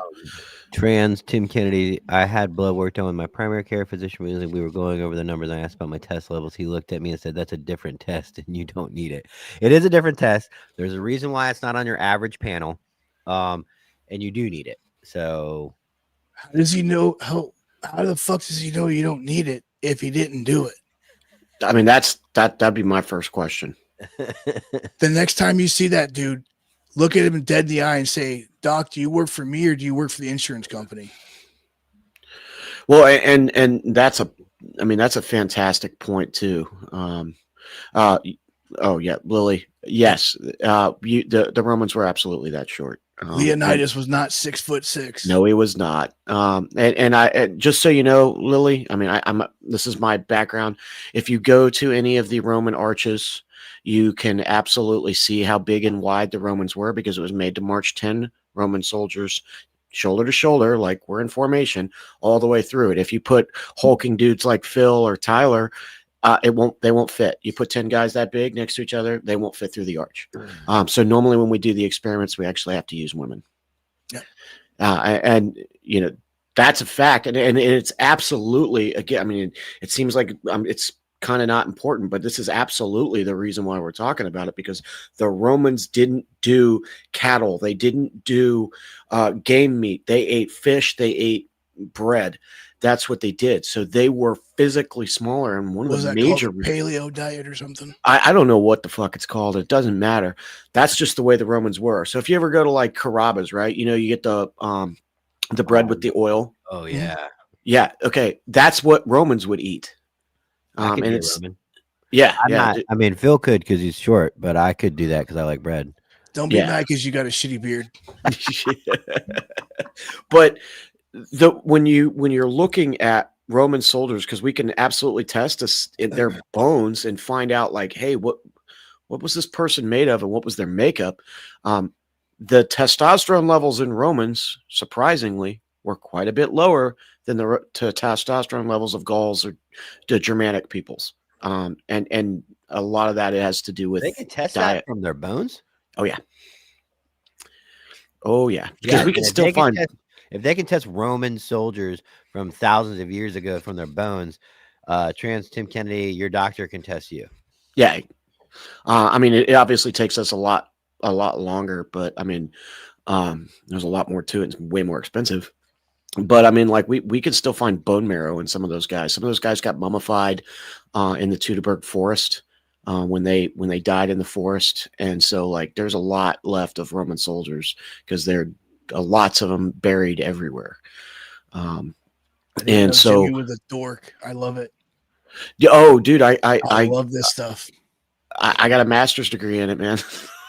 Trans Tim Kennedy. I had blood work done with my primary care physician. We were going over the numbers. I asked about my test levels. He looked at me and said, "That's a different test, and you don't need it." It is a different test. There's a reason why it's not on your average panel, and you do need it. So, how does he know how the fuck does he know you don't need it if he didn't do it? I mean, that'd be my first question. The next time you see that dude, look at him dead in the eye and say, "Doc, do you work for me or do you work for the insurance company?" Well, and that's a fantastic point too. Oh yeah, Lily. Yes, the Romans were absolutely that short. Leonidas was not 6'6". No, he was not. And just so you know, Lily, I mean, this is my background. If you go to any of the Roman arches, you can absolutely see how big and wide the Romans were because it was made to march 10 Roman soldiers shoulder to shoulder, like we're in formation, all the way through it. If you put hulking dudes like Phil or Tyler, they won't fit. You put 10 guys that big next to each other, they won't fit through the arch. So normally when we do the experiments, we actually have to use women. Yeah. And you know, that's a fact. And it's absolutely, again, I mean, it seems like it's kind of not important, but this is absolutely the reason why we're talking about it, because the Romans didn't do cattle. They didn't do game meat. They ate fish. They ate bread. That's what they did. So they were physically smaller. And one of the major paleo diet or something. I don't know what the fuck it's called. It doesn't matter. That's just the way the Romans were. So if you ever go to like Carrabba's, right? You know, you get the bread with the oil. oh yeah, Yeah. Okay. That's what Romans would eat. I And it's Roman. yeah, I'm not. I mean, Phil could because he's short, but I could do that because I like bread. Don't be mad because you got a shitty beard. But when you're looking at Roman soldiers, because we can absolutely test their bones and find out like, hey, what was this person made of and what was their makeup? The testosterone levels in Romans, surprisingly, were quite a bit lower than the testosterone levels of Gauls or the Germanic peoples. And a lot of that has to do with they can test diet. that from their bones. Oh yeah. Because we can still find if they can test Roman soldiers from thousands of years ago from their bones. Trans Tim Kennedy, your doctor can test you. Yeah. I mean, it obviously takes us a lot longer, but I mean, there's a lot more to it. It's way more expensive. But I mean, like we could still find bone marrow in some of those guys. Some of those guys got mummified in the Teutoburg forest when they died in the forest, and so like there's a lot left of Roman soldiers because there are lots of them buried everywhere. And so Jimmy was a dork. I love it. Oh, dude, I love this stuff. I got a master's degree in it, man.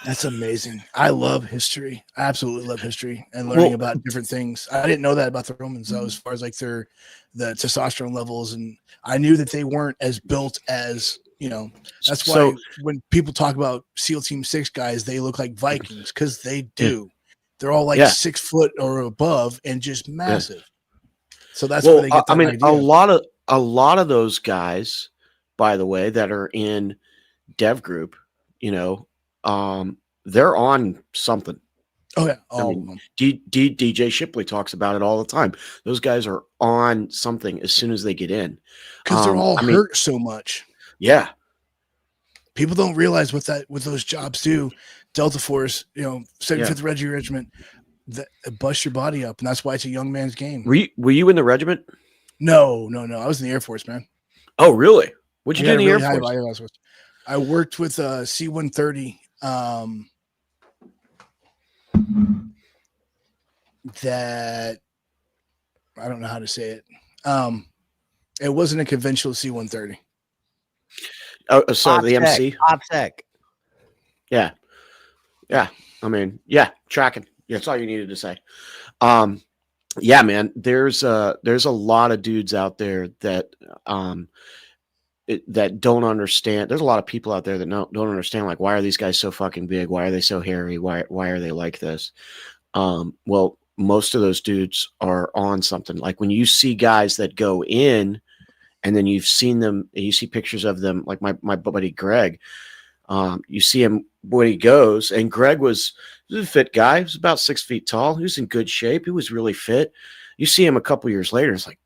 That's amazing. I love history. I absolutely love history and learning about different things. I didn't know that about the Romans, though, as far as like the testosterone levels. And I knew that they weren't as built as, you know, that's why when people talk about SEAL Team 6 guys, they look like Vikings because they do. They're all like 6 foot or above and just massive. So that's where they get that idea. A lot of those guys, by the way, that are in Dev Group, you know, they're on something. Oh yeah, all of them. DJ Shipley talks about it all the time. Those guys are on something as soon as they get in because they're all hurt so much. Yeah, people don't realize what those jobs do. Delta Force, you know, 75th Regiment, that bust your body up, and that's why it's a young man's game. Were you in the regiment? No. I was in the Air Force, man. Oh, really? What'd you do in the Air Force? I worked with C-130. That I don't know how to say it. It wasn't a conventional C-130. Oh, so the MC? OPSEC. Yeah. I mean, yeah, tracking. That's all you needed to say. Um, yeah, man, there's a lot of dudes out there that that don't understand. There's a lot of people out there that don't understand, like, why are these guys so fucking big? Why are they so hairy? Why are they like this? Well, most of those dudes are on something. Like when you see guys that go in, and then you've seen them, you see pictures of them, like my buddy Greg. You see him when he goes, and Greg he was a fit guy. He was about 6 feet tall. He was in good shape. He was really fit. You see him a couple years later, it's like,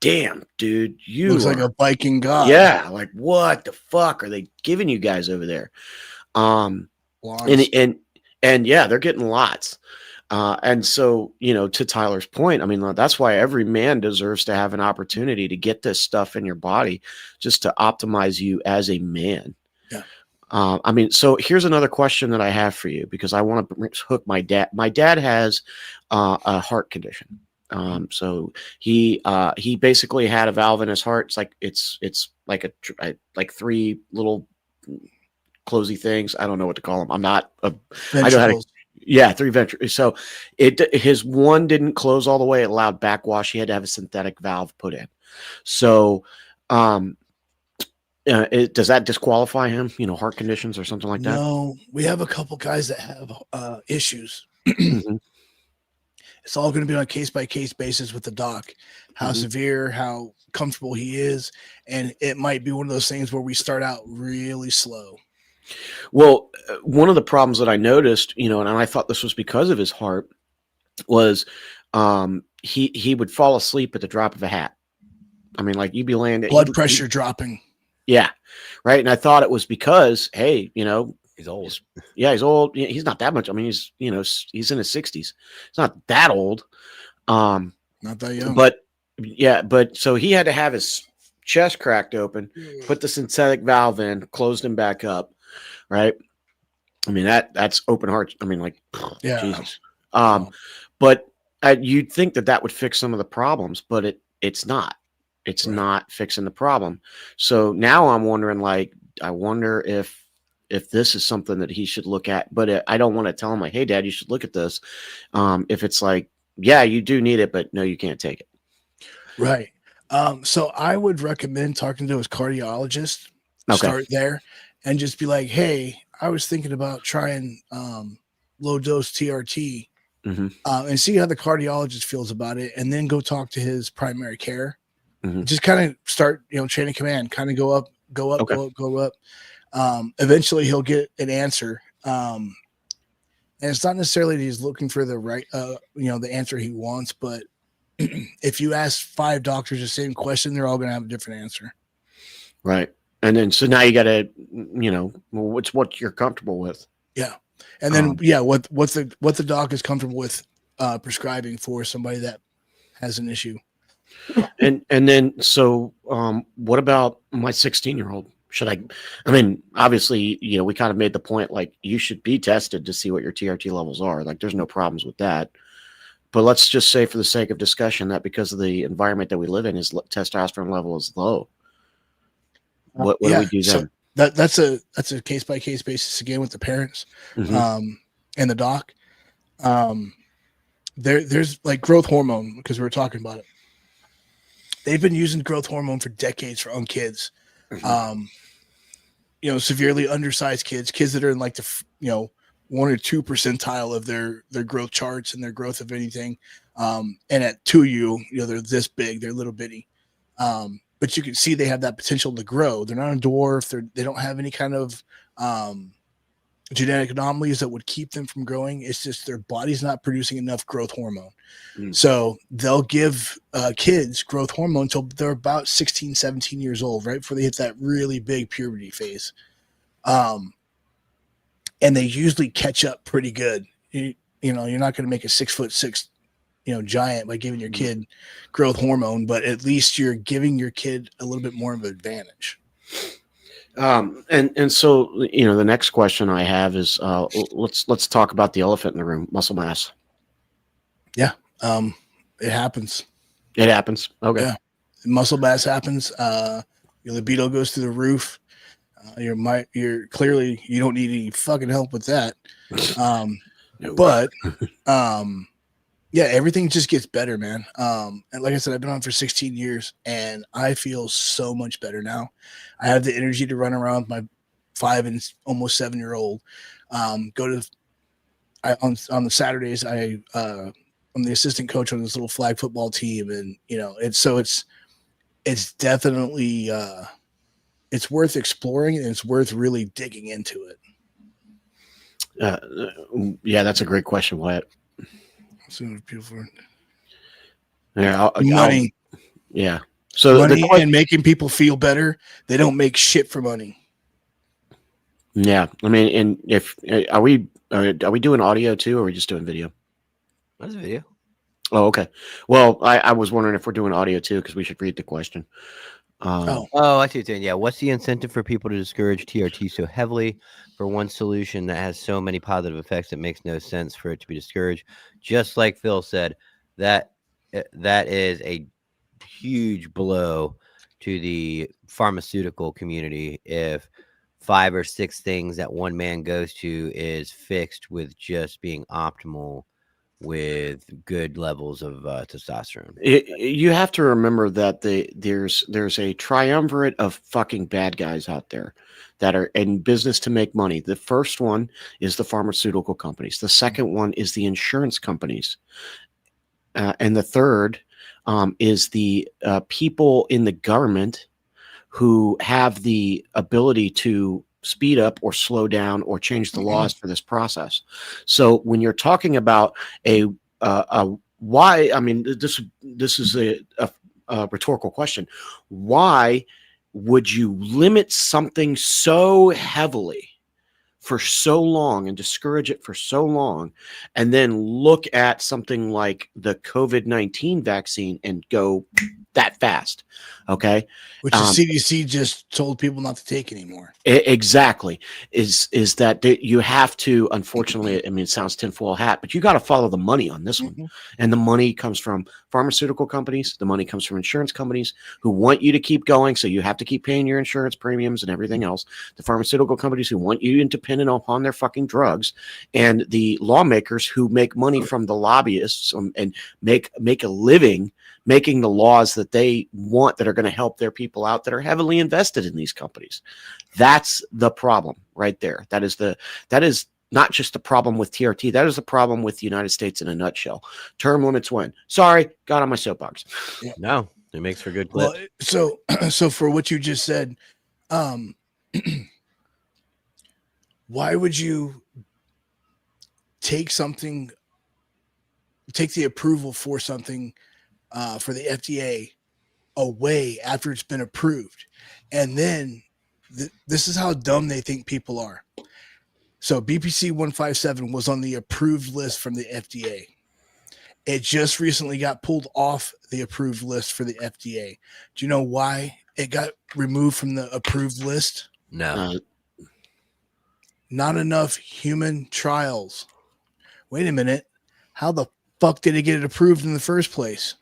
damn, dude, Looks like a biking god. yeah, like what the fuck are they giving you guys over there? And yeah, they're getting lots. And so, to Tyler's point, I mean, that's why every man deserves to have an opportunity to get this stuff in your body just to optimize you as a man. Yeah. I mean, so here's another question that I have for you, because I want to hook my dad. My dad has a heart condition. So he basically had a valve in his heart. It's like like three little closey things. I don't know what to call them. I know how to. Yeah, three ventricles. So his one didn't close all the way. It allowed backwash. He had to have a synthetic valve put in. So, does that disqualify him? Heart conditions or something like that? No, we have a couple guys that have issues. Mm-hmm. It's all going to be on a case-by-case basis with the doc, how severe, how comfortable he is, and it might be one of those things where we start out really slow. Well, one of the problems that I noticed, and I thought this was because of his heart, was he would fall asleep at the drop of a hat. I mean, like, you'd be laying there, blood pressure dropping. Yeah, right. And I thought it was because, hey, he's old. He's old. He's not that much. I mean, he's in his 60s. He's not that old. Not that young. But so he had to have his chest cracked open, put the synthetic valve in, closed him back up. Right. I mean, that's open heart. I mean, like, Jesus. But you'd think that would fix some of the problems, but it's not. It's not fixing the problem. So now I'm wondering, like, I wonder if this is something that he should look at, but I don't want to tell him, like, hey, Dad, you should look at this. If it's like, yeah, you do need it, but no, you can't take it. Right. So I would recommend talking to his cardiologist. Okay. Start there and just be like, hey, I was thinking about trying low dose TRT and see how the cardiologist feels about it, and then go talk to his primary care. Just kind of start, chain of command, kind of go up. Eventually he'll get an answer. And it's not necessarily that he's looking for the right, the answer he wants, but if you ask 5 doctors the same question, they're all going to have a different answer. Right. And then, so now you got to, what you're comfortable with. Yeah. And then, what the doc is comfortable with prescribing for somebody that has an issue. And then, so what about my 16-year-old? I mean, obviously, we kind of made the point, like, you should be tested to see what your TRT levels are. Like, there's no problems with that. But let's just say, for the sake of discussion, that because of the environment that we live in, his testosterone level is low. What do we do then? So that's a case-by-case basis, again, with the parents and the doc. There's like growth hormone, because we were talking about it. They've been using growth hormone for decades for kids. Severely undersized kids that are in like the 1 or 2 percentile of their growth charts and their growth of anything. And at 2U, they're this big, they're little bitty. But you can see they have that potential to grow. They're not a dwarf. They don't have any kind of genetic anomalies that would keep them from growing. It's just their body's not producing enough growth hormone. So they'll give kids growth hormone until they're about 16, 17 years old, right before they hit that really big puberty phase. And they usually catch up pretty good. You're not going to make a 6'6", giant by giving your kid growth hormone, but at least you're giving your kid a little bit more of an advantage. And so, the next question I have is, let's talk about the elephant in the room, muscle mass. Yeah. It happens. It happens. Okay. Yeah. Muscle mass happens. Your libido goes through the roof. You're clearly, you don't need any fucking help with that. No. But yeah, everything just gets better, man. And like I said, I've been on for 16 years and I feel so much better now. I have the energy to run around with my 5 and almost 7-year-old. On the Saturdays, I'm the assistant coach on this little flag football team, and it's definitely it's worth exploring, and it's worth really digging into it. Yeah, that's a great question, Wyatt. Yeah, money. Yeah. So money and making people feel better. They don't make shit for money. Yeah, I mean, and if are we doing audio too, or are we just doing video? That's a video. Oh, okay. Well, I was wondering if we're doing audio too, because we should read the question. I see what you're saying. Yeah, what's the incentive for people to discourage TRT so heavily for one solution that has so many positive effects? It makes no sense for it to be discouraged. Just like Phil said, that is a huge blow to the pharmaceutical community if 5 or 6 things that one man goes to is fixed with just being optimal with good levels of testosterone. You have to remember that there's a triumvirate of fucking bad guys out there that are in business to make money. The first one is the pharmaceutical companies. The second one is the insurance companies. And the third is the people in the government who have the ability to speed up or slow down or change the laws for this process. So when you're talking about a why, I mean, this is a rhetorical question. Why would you limit something so heavily for so long and discourage it for so long, and then look at something like the COVID-19 vaccine and go that fast? Okay. Which the CDC just told people not to take anymore. Exactly. Is that you have to, unfortunately, I mean, it sounds tinfoil hat, but you got to follow the money on this one. And the money comes from pharmaceutical companies. The money comes from insurance companies who want you to keep going. So you have to keep paying your insurance premiums and everything else. The pharmaceutical companies who want you dependent upon their fucking drugs, and the lawmakers who make money from the lobbyists and make a living making the laws that they want that are going to help their people out that are heavily invested in these companies. That's the problem right there. That is not just the problem with TRT. That is the problem with the United States in a nutshell. Term limits win. Sorry, got on my soapbox. Yeah. No, it makes for good clips. Well, so for what you just said, why would you take the approval for something for the FDA away after it's been approved? And then this is how dumb they think people are. So BPC 157 was on the approved list from the FDA. It just recently got pulled off the approved list for the FDA. Do you know why it got removed from the approved list? No. Not enough human trials. Wait a minute. How the fuck did it get it approved in the first place?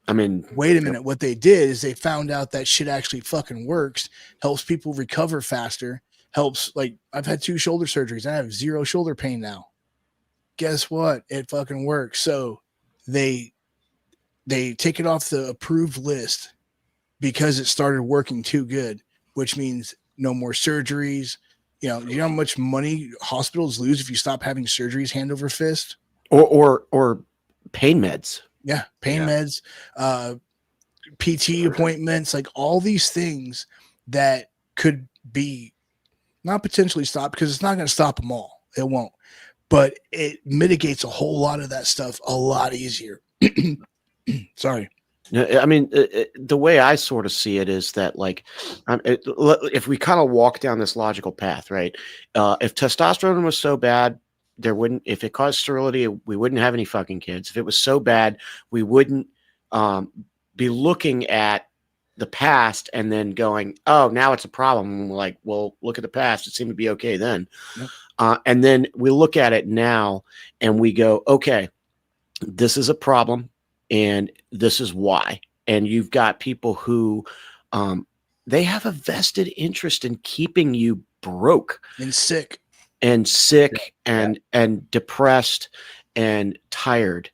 I mean, wait a minute. What they did is they found out that shit actually fucking works, helps people recover faster, helps. Like, I've had 2 shoulder surgeries. I have 0 shoulder pain now. Guess what? It fucking works. So they take it off the approved list because it started working too good, which means no more surgeries. You know how much money hospitals lose if you stop having surgeries hand over fist? Or pain meds. Yeah, pain meds, PT appointments, like all these things that could be not potentially stopped, because it's not going to stop them all. It won't. But it mitigates a whole lot of that stuff a lot easier. Sorry. I mean, the way I sort of see it is that, like, if we kind of walk down this logical path, right? If testosterone was so bad, if it caused sterility, we wouldn't have any fucking kids. If it was so bad, we wouldn't be looking at the past and then going, oh, now it's a problem. And we're like, well, look at the past. It seemed to be okay then. Yep. And then we look at it now and we go, okay, this is a problem and this is why. And you've got people who they have a vested interest in keeping you broke And sick. and sick and depressed and tired.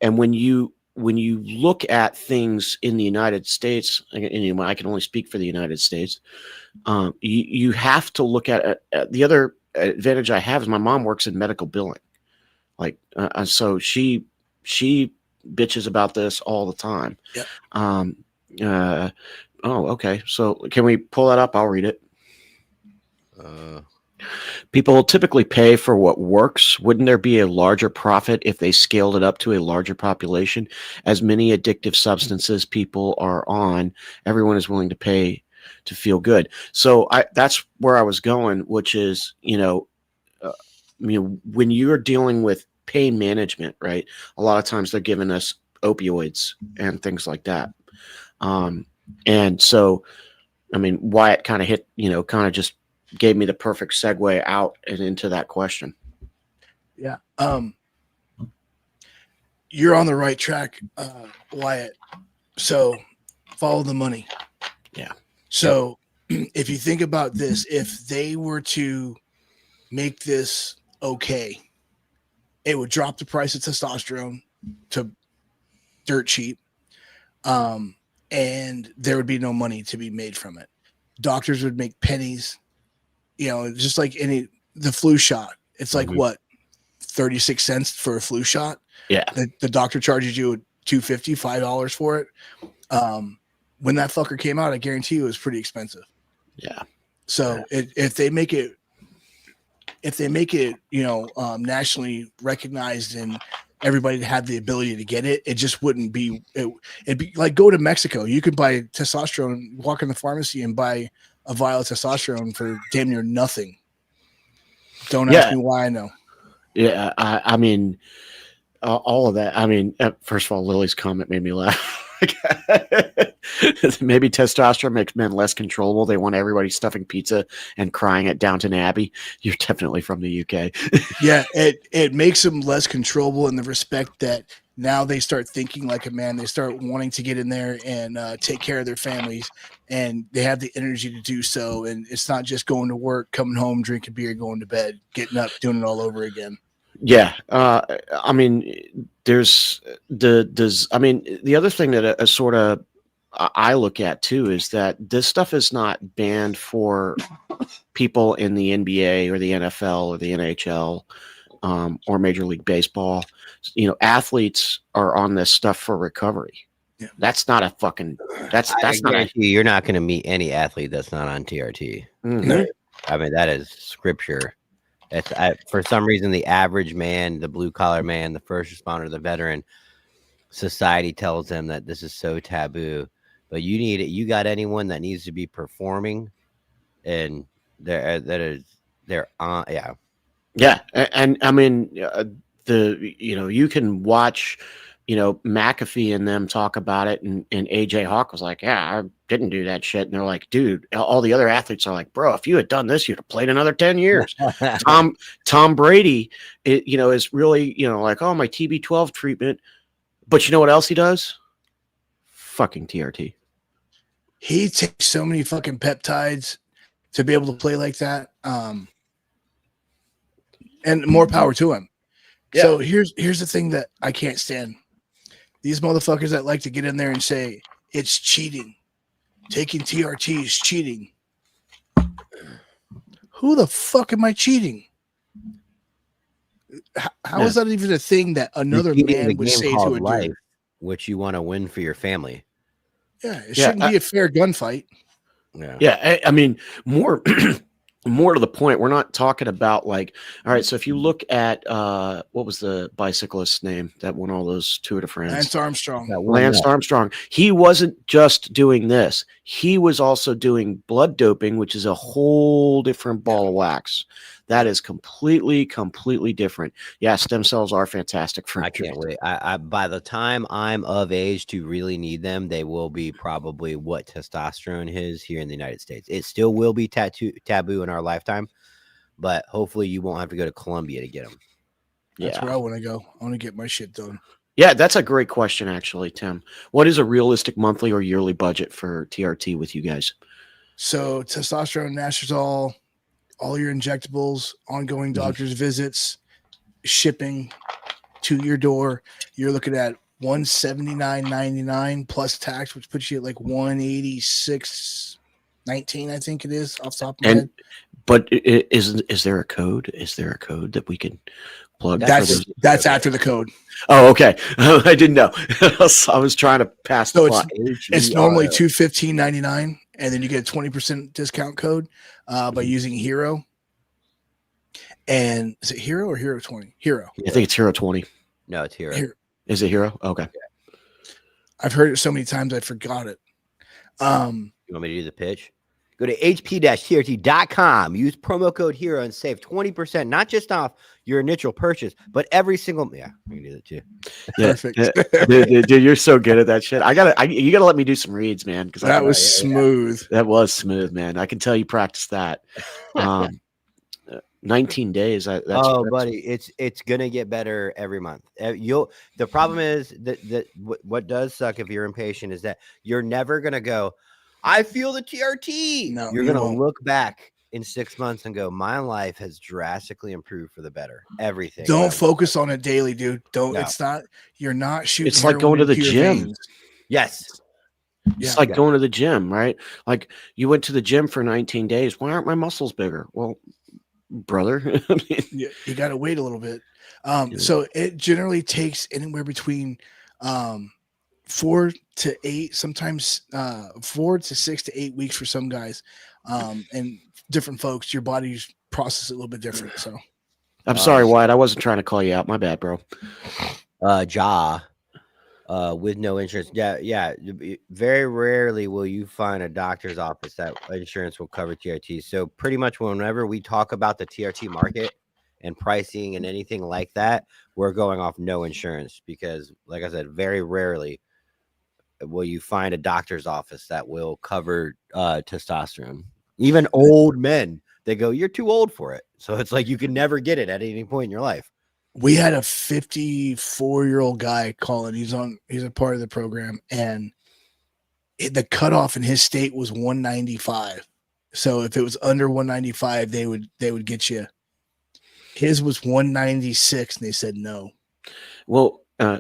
And when you look at things in the United States, and I can only speak for the United States, you have to look at the other advantage I have is my mom works in medical billing. Like, so she bitches about this all the time. Yep. Oh, okay. So can we pull that up? I'll read it. People typically pay for what works. Wouldn't there be a larger profit if they scaled it up to a larger population? As many addictive substances people are on, everyone is willing to pay to feel good. So that's where I was going, which is, when you're dealing with pain management, right? A lot of times they're giving us opioids and things like that. And so, Wyatt kind of hit, kind of just gave me the perfect segue out and into that question. Yeah. You're on the right track, Wyatt. So follow the money. Yeah. So if you think about this, if they were to make this okay, it would drop the price of testosterone to dirt cheap. And there would be no money to be made from it. Doctors would make pennies, just like the flu shot. It's like what, 36 cents for a flu shot? Yeah. The doctor charges you $2.50, $5 for it. When that fucker came out, I guarantee you it was pretty expensive. Yeah. So if they make it, nationally recognized and everybody had the ability to get it, it just wouldn't be. It'd be like go to Mexico. You could buy testosterone, walk in the pharmacy and buy a vial of testosterone for damn near nothing. Don't ask me why I know. Yeah, all of that. First of all, Lily's comment made me laugh. Maybe testosterone makes men less controllable. They want everybody stuffing pizza and crying at Downton Abbey. You're definitely from the UK. Yeah, it makes them less controllable in the respect that now they start thinking like a man. They start wanting to get in there and take care of their families, and they have the energy to do so. And it's not just going to work, coming home, drinking beer, going to bed, getting up, doing it all over again. Yeah. There's the other thing that sort of I look at too is that this stuff is not banned for people in the NBA or the NFL or the NHL or Major League Baseball. Athletes are on this stuff for recovery. Yeah. That's not a fucking. That's not. You're not going to meet any athlete that's not on TRT. Mm-hmm. That is scripture. For some reason, the average man, the blue collar man, the first responder, the veteran, society tells them that this is so taboo. But you need it. You got anyone that needs to be performing, and they're on. Yeah. Yeah, and you can watch, McAfee and them talk about it, and AJ Hawk was like, yeah, I didn't do that shit, and they're like, dude, all the other athletes are like, bro, if you had done this, you'd have played another 10 years. Tom Brady, is really, like, oh, my TB12 treatment, but you know what else he does? Fucking TRT. He takes so many fucking peptides to be able to play like that. And more power to him. Yeah. So here's the thing that I can't stand. These motherfuckers that like to get in there and say it's cheating. Taking TRT is cheating. Who the fuck am I cheating? How is that even a thing that another man would say to a life, dude? Which you want to win for your family. Yeah, it shouldn't be a fair gunfight. Yeah, more to the point, we're not talking about like, all right, so if you look at what was the bicyclist's name that won all those Tour de France? Lance Armstrong. Lance Armstrong. He wasn't just doing this. He was also doing blood doping, which is a whole different ball of wax. That is completely different. Yeah, stem cells are fantastic for I can't wait. I by the time I'm of age to really need them, they will be probably what testosterone is here in the United States. It still will be taboo in our lifetime, but hopefully you won't have to go to Colombia to get them. That's where I want to go. I want to get my shit done. Yeah, that's a great question, actually, Tim. What is a realistic monthly or yearly budget for TRT with you guys? So testosterone, nastrozole, all your injectables, ongoing doctor's visits, shipping to your door, you're looking at $179.99 plus tax, which puts you at like $186.19, I think it is, off the top of my head. But is there a code? Is there a code that we can plug? That's after the code. Oh, okay. I didn't know. I was trying to pass the clock. It's normally $215.99, and then you get a 20% discount code by using Hero. And is it Hero or Hero 20? Hero. I think it's Hero 20. No, it's Hero. Is it Hero? Okay. I've heard it so many times I forgot it. You want me to do the pitch? Go to hp-trt.com. Use promo code HERO and save 20%, not just off your initial purchase, but every single. Yeah, we can do that too. Yeah. Perfect. Dude, you're so good at that shit. You gotta let me do some reads, man. Because that was smooth. That was smooth, man. I can tell you practiced that. 19 days. Buddy, it's gonna get better every month. The problem is that what does suck if you're impatient is that you're never gonna go, I feel the TRT. No, you're gonna look back in 6 months and go, my life has drastically improved for the better. Everything. Don't focus on it daily, dude. Don't. No. It's not. You're not shooting. It's like going to the gym. Veins. Yes. It's like going to the gym, right? Like you went to the gym for 19 days. Why aren't my muscles bigger? Well, brother, I mean, you got to wait a little bit. So it generally takes anywhere between 4 to 8, sometimes 4 to 6 to 8 weeks for some guys, and different folks. Your body's process a little bit different. So I'm sorry, Wyatt. I wasn't trying to call you out. My bad, bro. With no insurance. Yeah. Very rarely will you find a doctor's office that insurance will cover TRT. So pretty much whenever we talk about the TRT market and pricing and anything like that, we're going off no insurance because, like I said, very rarely will you find a doctor's office that will cover testosterone. Even old men, they go, you're too old for it. So it's like you can never get it at any point in your life. We had a 54-year-old guy calling. He's a part of the program, and the cutoff in his state was 195. So if it was under 195, they would get you. His was 196, and they said no. Well, Ja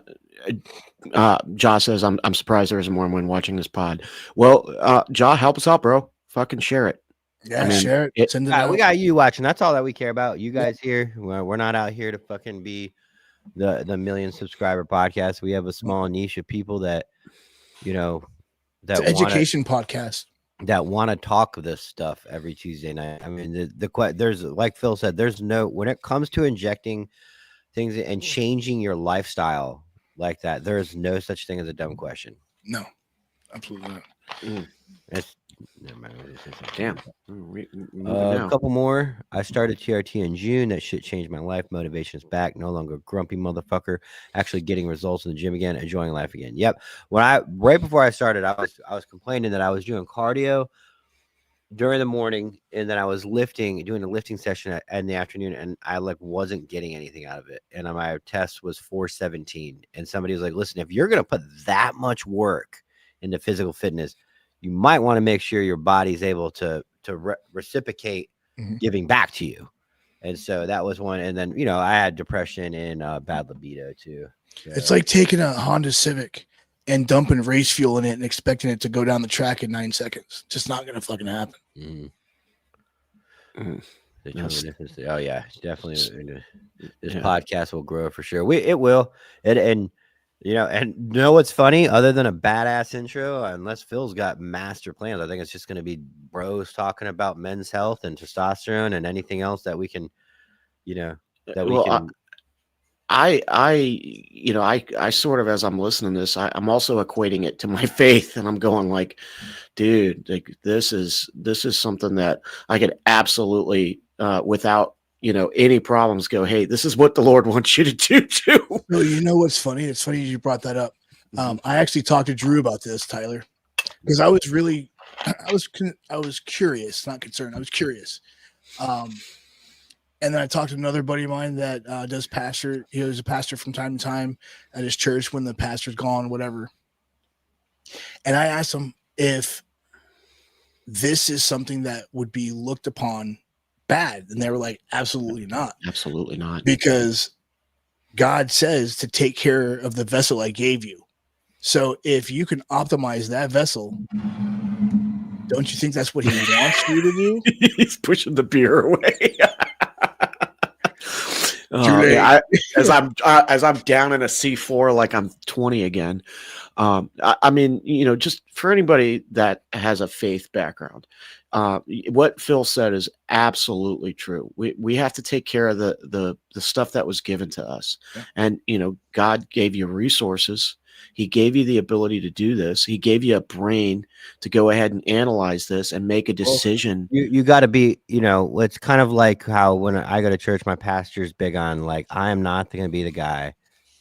says I'm surprised there isn't more when watching this pod. Well, Ja, help us out, bro. Fucking share it. Yeah, share it. Send it out. We got you watching. That's all that we care about. You guys here. We're not out here to fucking be the million subscriber podcast. We have a small niche of people that, that education podcast that want to talk this stuff every Tuesday night. I mean, there's, like Phil said, when it comes to injecting things and changing your lifestyle like that, there is no such thing as a dumb question. No, absolutely not. Damn. A couple more. I started TRT in June. That shit changed my life. Motivation is back. No longer a grumpy motherfucker. Actually getting results in the gym again. Enjoying life again. Yep. Right before I started, I was complaining that I was doing cardio during the morning, and then I was doing a lifting session in the afternoon, and I wasn't getting anything out of it. And my test was 417. And somebody was like, listen, if you're gonna put that much work into physical fitness, you might want to make sure your body's able to reciprocate giving back to you. And so that was one. And then, I had depression and bad libido too. So. It's like taking a Honda Civic and dumping race fuel in it and expecting it to go down the track in 9 seconds. Just not going to fucking happen. Oh yeah, definitely. This podcast will grow for sure. It will. And what's funny? Other than a badass intro, unless Phil's got master plans, I think it's just going to be bros talking about men's health and testosterone and anything else that we can, I sort of, as I'm listening to this, I'm also equating it to my faith, and I'm going like, dude, like this is something that I could absolutely, without any problems, go, hey, this is what the Lord wants you to do too. No, you know what's funny? It's funny you brought that up. I actually talked to Drew about this, Tyler, because I was curious, not concerned. I was curious. And then I talked to another buddy of mine that does pastor. He was a pastor from time to time at his church when the pastor's gone, whatever. And I asked him if this is something that would be looked upon bad. And they were like, absolutely not. Absolutely not. Because God says to take care of the vessel I gave you. So if you can optimize that vessel, don't you think that's what he wants you to do? He's pushing the beer away. Yeah. As I'm down in a C4, like I'm 20 again. I mean, just for anybody that has a faith background, what Phil said is absolutely true. We have to take care of the stuff that was given to us. Yeah. And, God gave you resources. He gave you the ability to do this. He gave you a brain to go ahead and analyze this and make a decision. You got to be, it's kind of like how when I go to church, my pastor's big on like, I am not going to be the guy.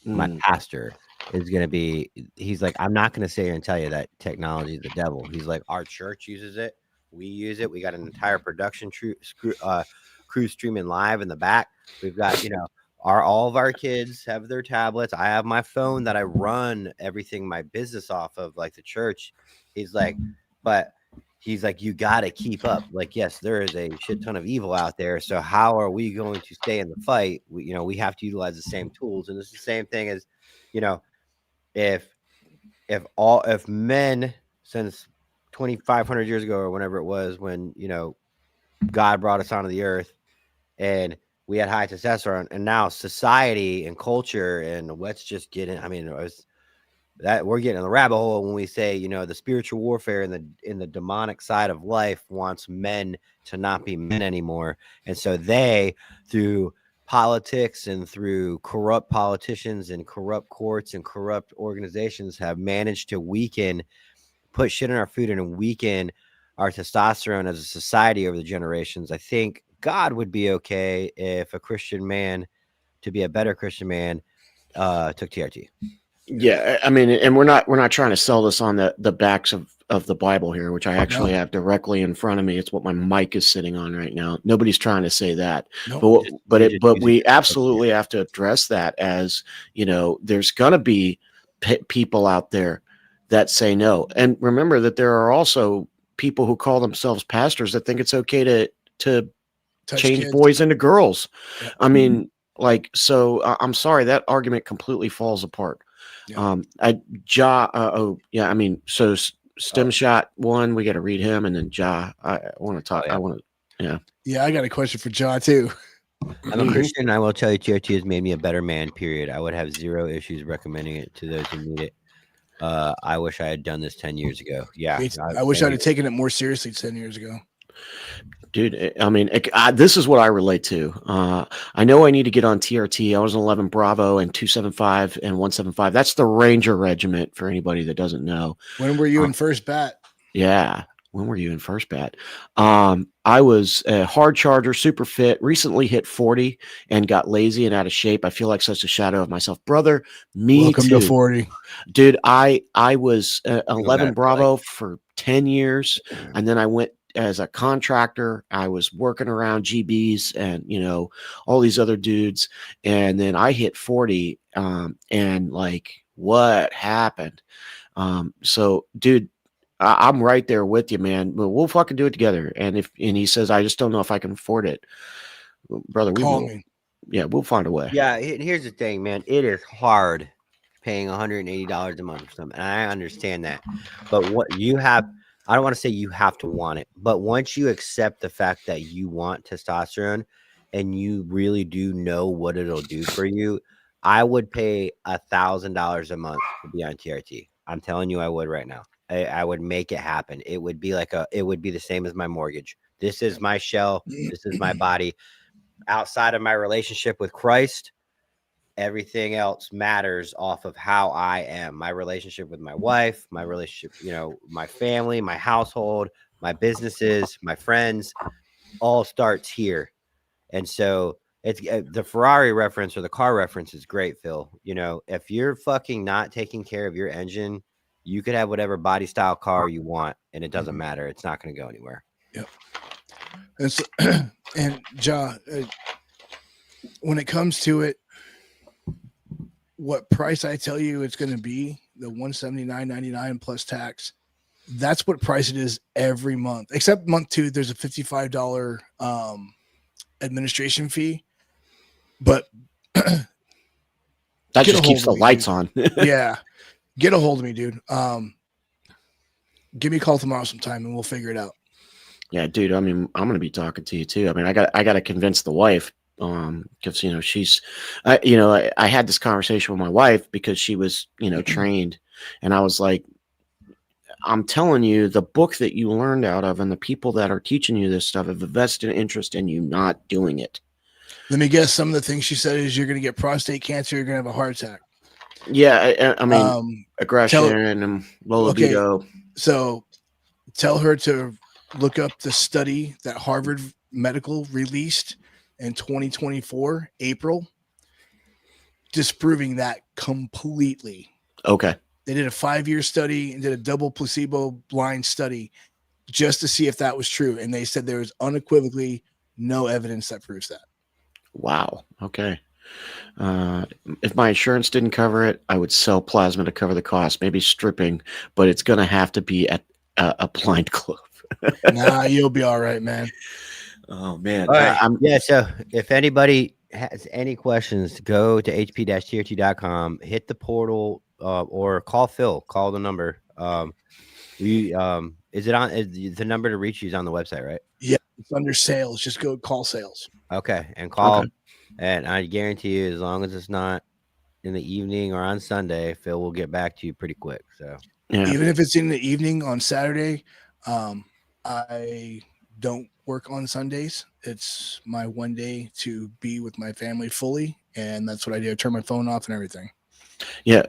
My pastor is going to be, he's like, I'm not going to sit here and tell you that technology is the devil. He's like, our church uses it. We use it. We got an entire production crew streaming live in the back. We've got, all of our kids have their tablets. I have my phone that I run everything, my business off of, like the church. He's like, but he's like, you got to keep up. Like, yes, there is a shit ton of evil out there. So how are we going to stay in the fight? We have to utilize the same tools. And it's the same thing as, if men since 2,500 years ago or whenever it was when, God brought us onto the earth and we had high testosterone, and now society and culture and let's just get in. I mean, that we're getting in the rabbit hole when we say, the spiritual warfare in the demonic side of life wants men to not be men anymore. And so they, through politics and through corrupt politicians and corrupt courts and corrupt organizations, have managed to put shit in our food and weaken our testosterone as a society over the generations. I think God would be okay if a Christian man, to be a better Christian man, took TRT. Yeah, I mean, and we're not trying to sell this on the backs of the Bible here, which I actually have directly in front of me. It's what my mic is sitting on right now. Nobody's trying to say that, but we absolutely have to address that as there's gonna be people out there that say no, and remember that there are also people who call themselves pastors that think it's okay to change kids. boys into girls. Yep. I mean, so I'm sorry, that argument completely falls apart. Yeah. I mean, so Stem Shot one, we got to read him, and then I want to talk. Yeah, I got a question for Ja too. I'm a Christian. I will tell you, TRT has made me a better man. Period. I would have zero issues recommending it to those who need it. I wish I had done this 10 years ago. Yeah, I wish I'd have taken it more seriously 10 years ago. Dude, I mean, this is what I relate to. I know I need to get on TRT. I was an 11 Bravo and 275 and 175. That's the Ranger Regiment for anybody that doesn't know. When were you in first bat? Yeah. When were you in first bat? I was a hard charger, super fit, recently hit 40 and got lazy and out of shape. I feel like such a shadow of myself. Brother, Welcome too. to 40. Dude, I was 11 Bravo for 10 years, and then I went as a contractor. I was working around GBs and all these other dudes, and then I hit 40 and like what happened. So dude, I'm right there with you, man. We'll fucking do it together. And he says, I just don't know if I can afford it, brother. Call me. Yeah, we'll find a way. Yeah, here's the thing, man. It is hard paying $180 a month or something. And I understand that. But what you have, I don't want to say you have to want it, but once you accept the fact that you want testosterone and you really do know what it'll do for you, I would pay $1,000 a month to be on TRT. I'm telling you, I would right now. I would make it happen. It would be it would be the same as my mortgage. This is my shell. This is my body. Outside of my relationship with Christ, everything else matters off of how I am. My relationship with my wife, my relationship, my family, my household, my businesses, my friends, all starts here. And so it's the Ferrari reference or the car reference is great, Phil. If you're fucking not taking care of your engine, you could have whatever body style car you want, and it doesn't matter. It's not going to go anywhere. Yep. And so, and Ja, when it comes to it, what price I tell you it's going to be, the $179.99 plus tax, That's what price it is every month. Except month 2, there's a $55 administration fee. But That get a just hold keeps of the me, lights dude. on. Yeah. Get a hold of me, dude. Give me a call tomorrow sometime and we'll figure it out. Yeah, dude. I mean, I'm gonna be talking to you too. I mean, I got to convince the wife, because she's, I had this conversation with my wife because she was, trained, and I was like, I'm telling you, the book that you learned out of, and the people that are teaching you this stuff have a vested interest in you not doing it. Let me guess. Some of the things she said is you're going to get prostate cancer. You're going to have a heart attack. Yeah, I mean, aggression and low libido. Okay, so tell her to look up the study that Harvard Medical released in 2024, April, disproving that completely. Okay. They did a 5-year study and did a double placebo blind study just to see if that was true. And they said there was unequivocally no evidence that proves that. Wow. Okay. If my insurance didn't cover it, I would sell plasma to cover the cost, maybe stripping, but it's going to have to be at a blind club. Nah, you'll be all right, man. Oh, man. All right. Yeah. So if anybody has any questions, go to hp-trt.com, hit the portal, or call Phil. Call the number. Is it on? Is the number to reach you is on the website, right? Yeah, it's under sales. Just go call sales. Okay, and call. Okay. And I guarantee you, as long as it's not in the evening or on Sunday, Phil will get back to you pretty quick. So Yeah. Even if it's in the evening on Saturday, I don't work on Sundays. It's my one day to be with my family fully, and that's what I do. I turn my phone off and everything. Yeah.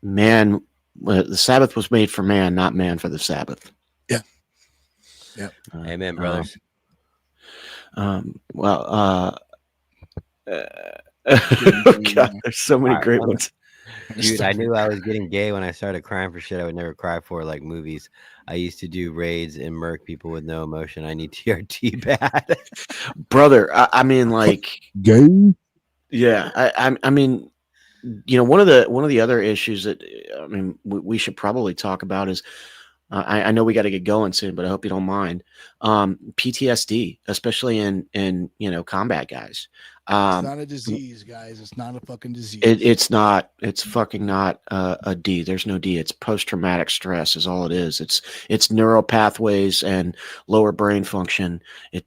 Man, the Sabbath was made for man, not man for the Sabbath. Yeah. Yeah. amen, brothers. God, there's so many great ones. Dude, I knew I was getting gay when I started crying for shit I would never cry for, like movies. I used to do raids and murk people with no emotion. I need TRT bad. Brother, I mean, like, Gay. yeah, I mean, one of the other issues that, I mean, we should probably talk about is, I know we got to get going soon, but I hope you don't mind. PTSD, especially in combat guys. It's not a disease, guys. It's not a fucking disease. It's not. It's fucking not a D. There's no D. It's post-traumatic stress is all it is. It's neural pathways and lower brain function.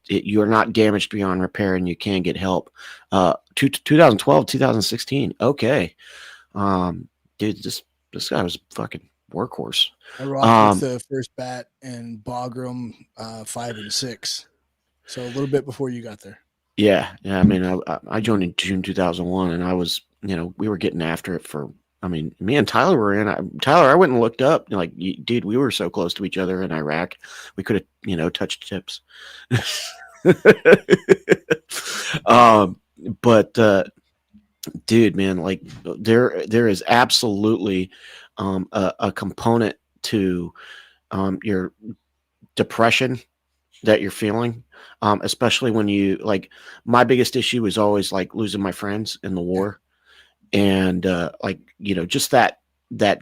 You're not damaged beyond repair, and you can get help. 2012, 2016. Okay, dude, this guy was a fucking workhorse. I rocked with the first bat in Bagram 5 and 6, so a little bit before you got there. Yeah. I mean, I joined in June 2001, and I was, we were getting after it for. I mean, me and Tyler were in. Tyler, I went and looked up. Like, dude, we were so close to each other in Iraq. We could have, touched tips. But dude, man, like there is absolutely a component to your depression that you're feeling, especially when you, like, my biggest issue was always like losing my friends in the war, and like, just that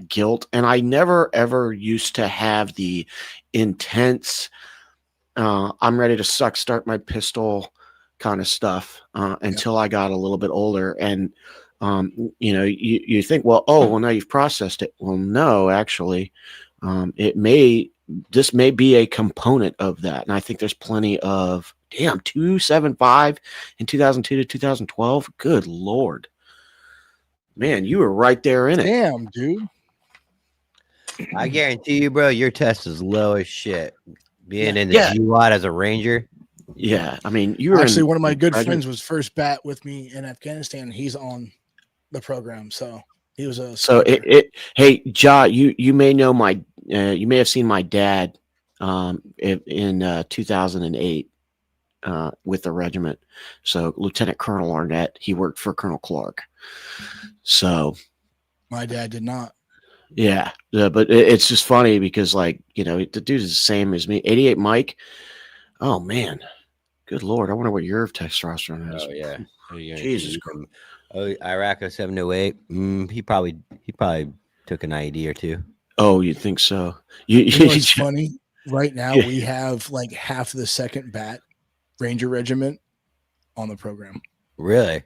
guilt. And I never ever used to have the intense I'm ready to start my pistol kind of stuff until I got a little bit older. And you think, well, now you've processed it. Well, no, actually, this may be a component of that. And I think there's plenty of 275 in 2002 to 2012. Good Lord, man, you were right there in it. Damn, dude. I guarantee you, bro, your test is low as shit. Being in the GWAT as a ranger. Yeah, I mean, you were actually one of my good friends was first bat with me in Afghanistan. He's on the program, so he was a. So hey, Ja, you may know you may have seen my dad in 2008 with the regiment. So Lieutenant Colonel Arnett, he worked for Colonel Clark. So my dad did not. Yeah, but it's just funny because, like, the dude is the same as me. 88 Mike. Oh man, good Lord! I wonder what your testosterone is. Oh yeah, Jesus Christ. Oh, Iraq 0708. He probably took an IED or two. Oh, you think so? You know what's funny? Right now, we have like half the second bat Ranger Regiment on the program. Really?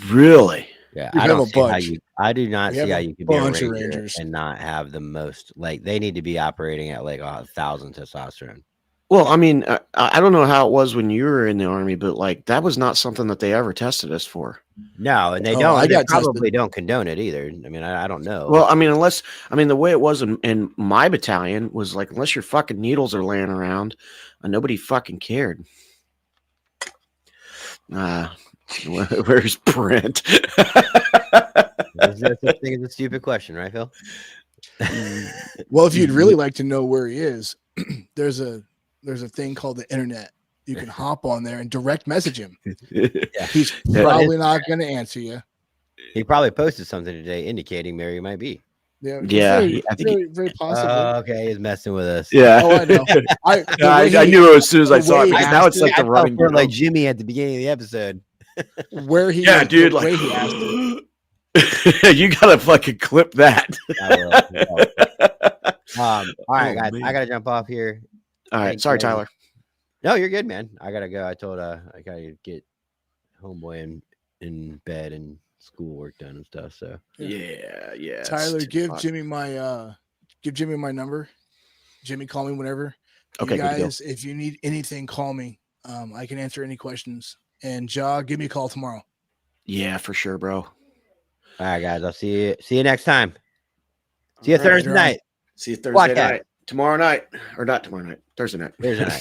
Really? Yeah, We I have don't a see how bunch. you. I do not We see have how a you could be a bunch of ranger Rangers. and not have the most. Like they need to be operating at like 1,000 testosterone. Well, I mean, I don't know how it was when you were in the army, but like that was not something that they ever tested us for. No, and they Oh, don't. I They got probably tested. don't condone it either. I mean, I don't know. Well, I mean, the way it was in my battalion was like, unless your fucking needles are laying around, nobody fucking cared. Where's Brent? There's no such thing as a stupid question, right, Phil? Well, if you'd really like to know where he is, there's a thing called the internet. You can hop on there and direct message him. Yeah. He's probably not going to answer you. He probably posted something today indicating where he might be. Yeah, Yeah, very, I think very possibly. Okay, he's messing with us. Yeah. Oh, I know. I knew it as soon as I saw it. way Because he now asked it's like the I running felt like joke. Jimmy at the beginning of the episode. Where he, Yeah, dude. the Like, way he asked it. you gotta fucking clip that. I will. All right, Oh, guys, man. I gotta jump off here. All right, sorry, Tyler. No, you're good, man. I gotta go. I told I gotta get homeboy in bed and schoolwork done and stuff. So Yeah. Tyler, give Jimmy my number. Jimmy, call me whenever. Okay, you good deal. guys, if you need anything, call me. I can answer any questions. And Ja, give me a call tomorrow. Yeah, for sure, bro. all right, guys, I'll see you next time. See you Thursday night. See you Thursday Podcast. night. Tomorrow night. Or not tomorrow night. Thursday night. Thursday night.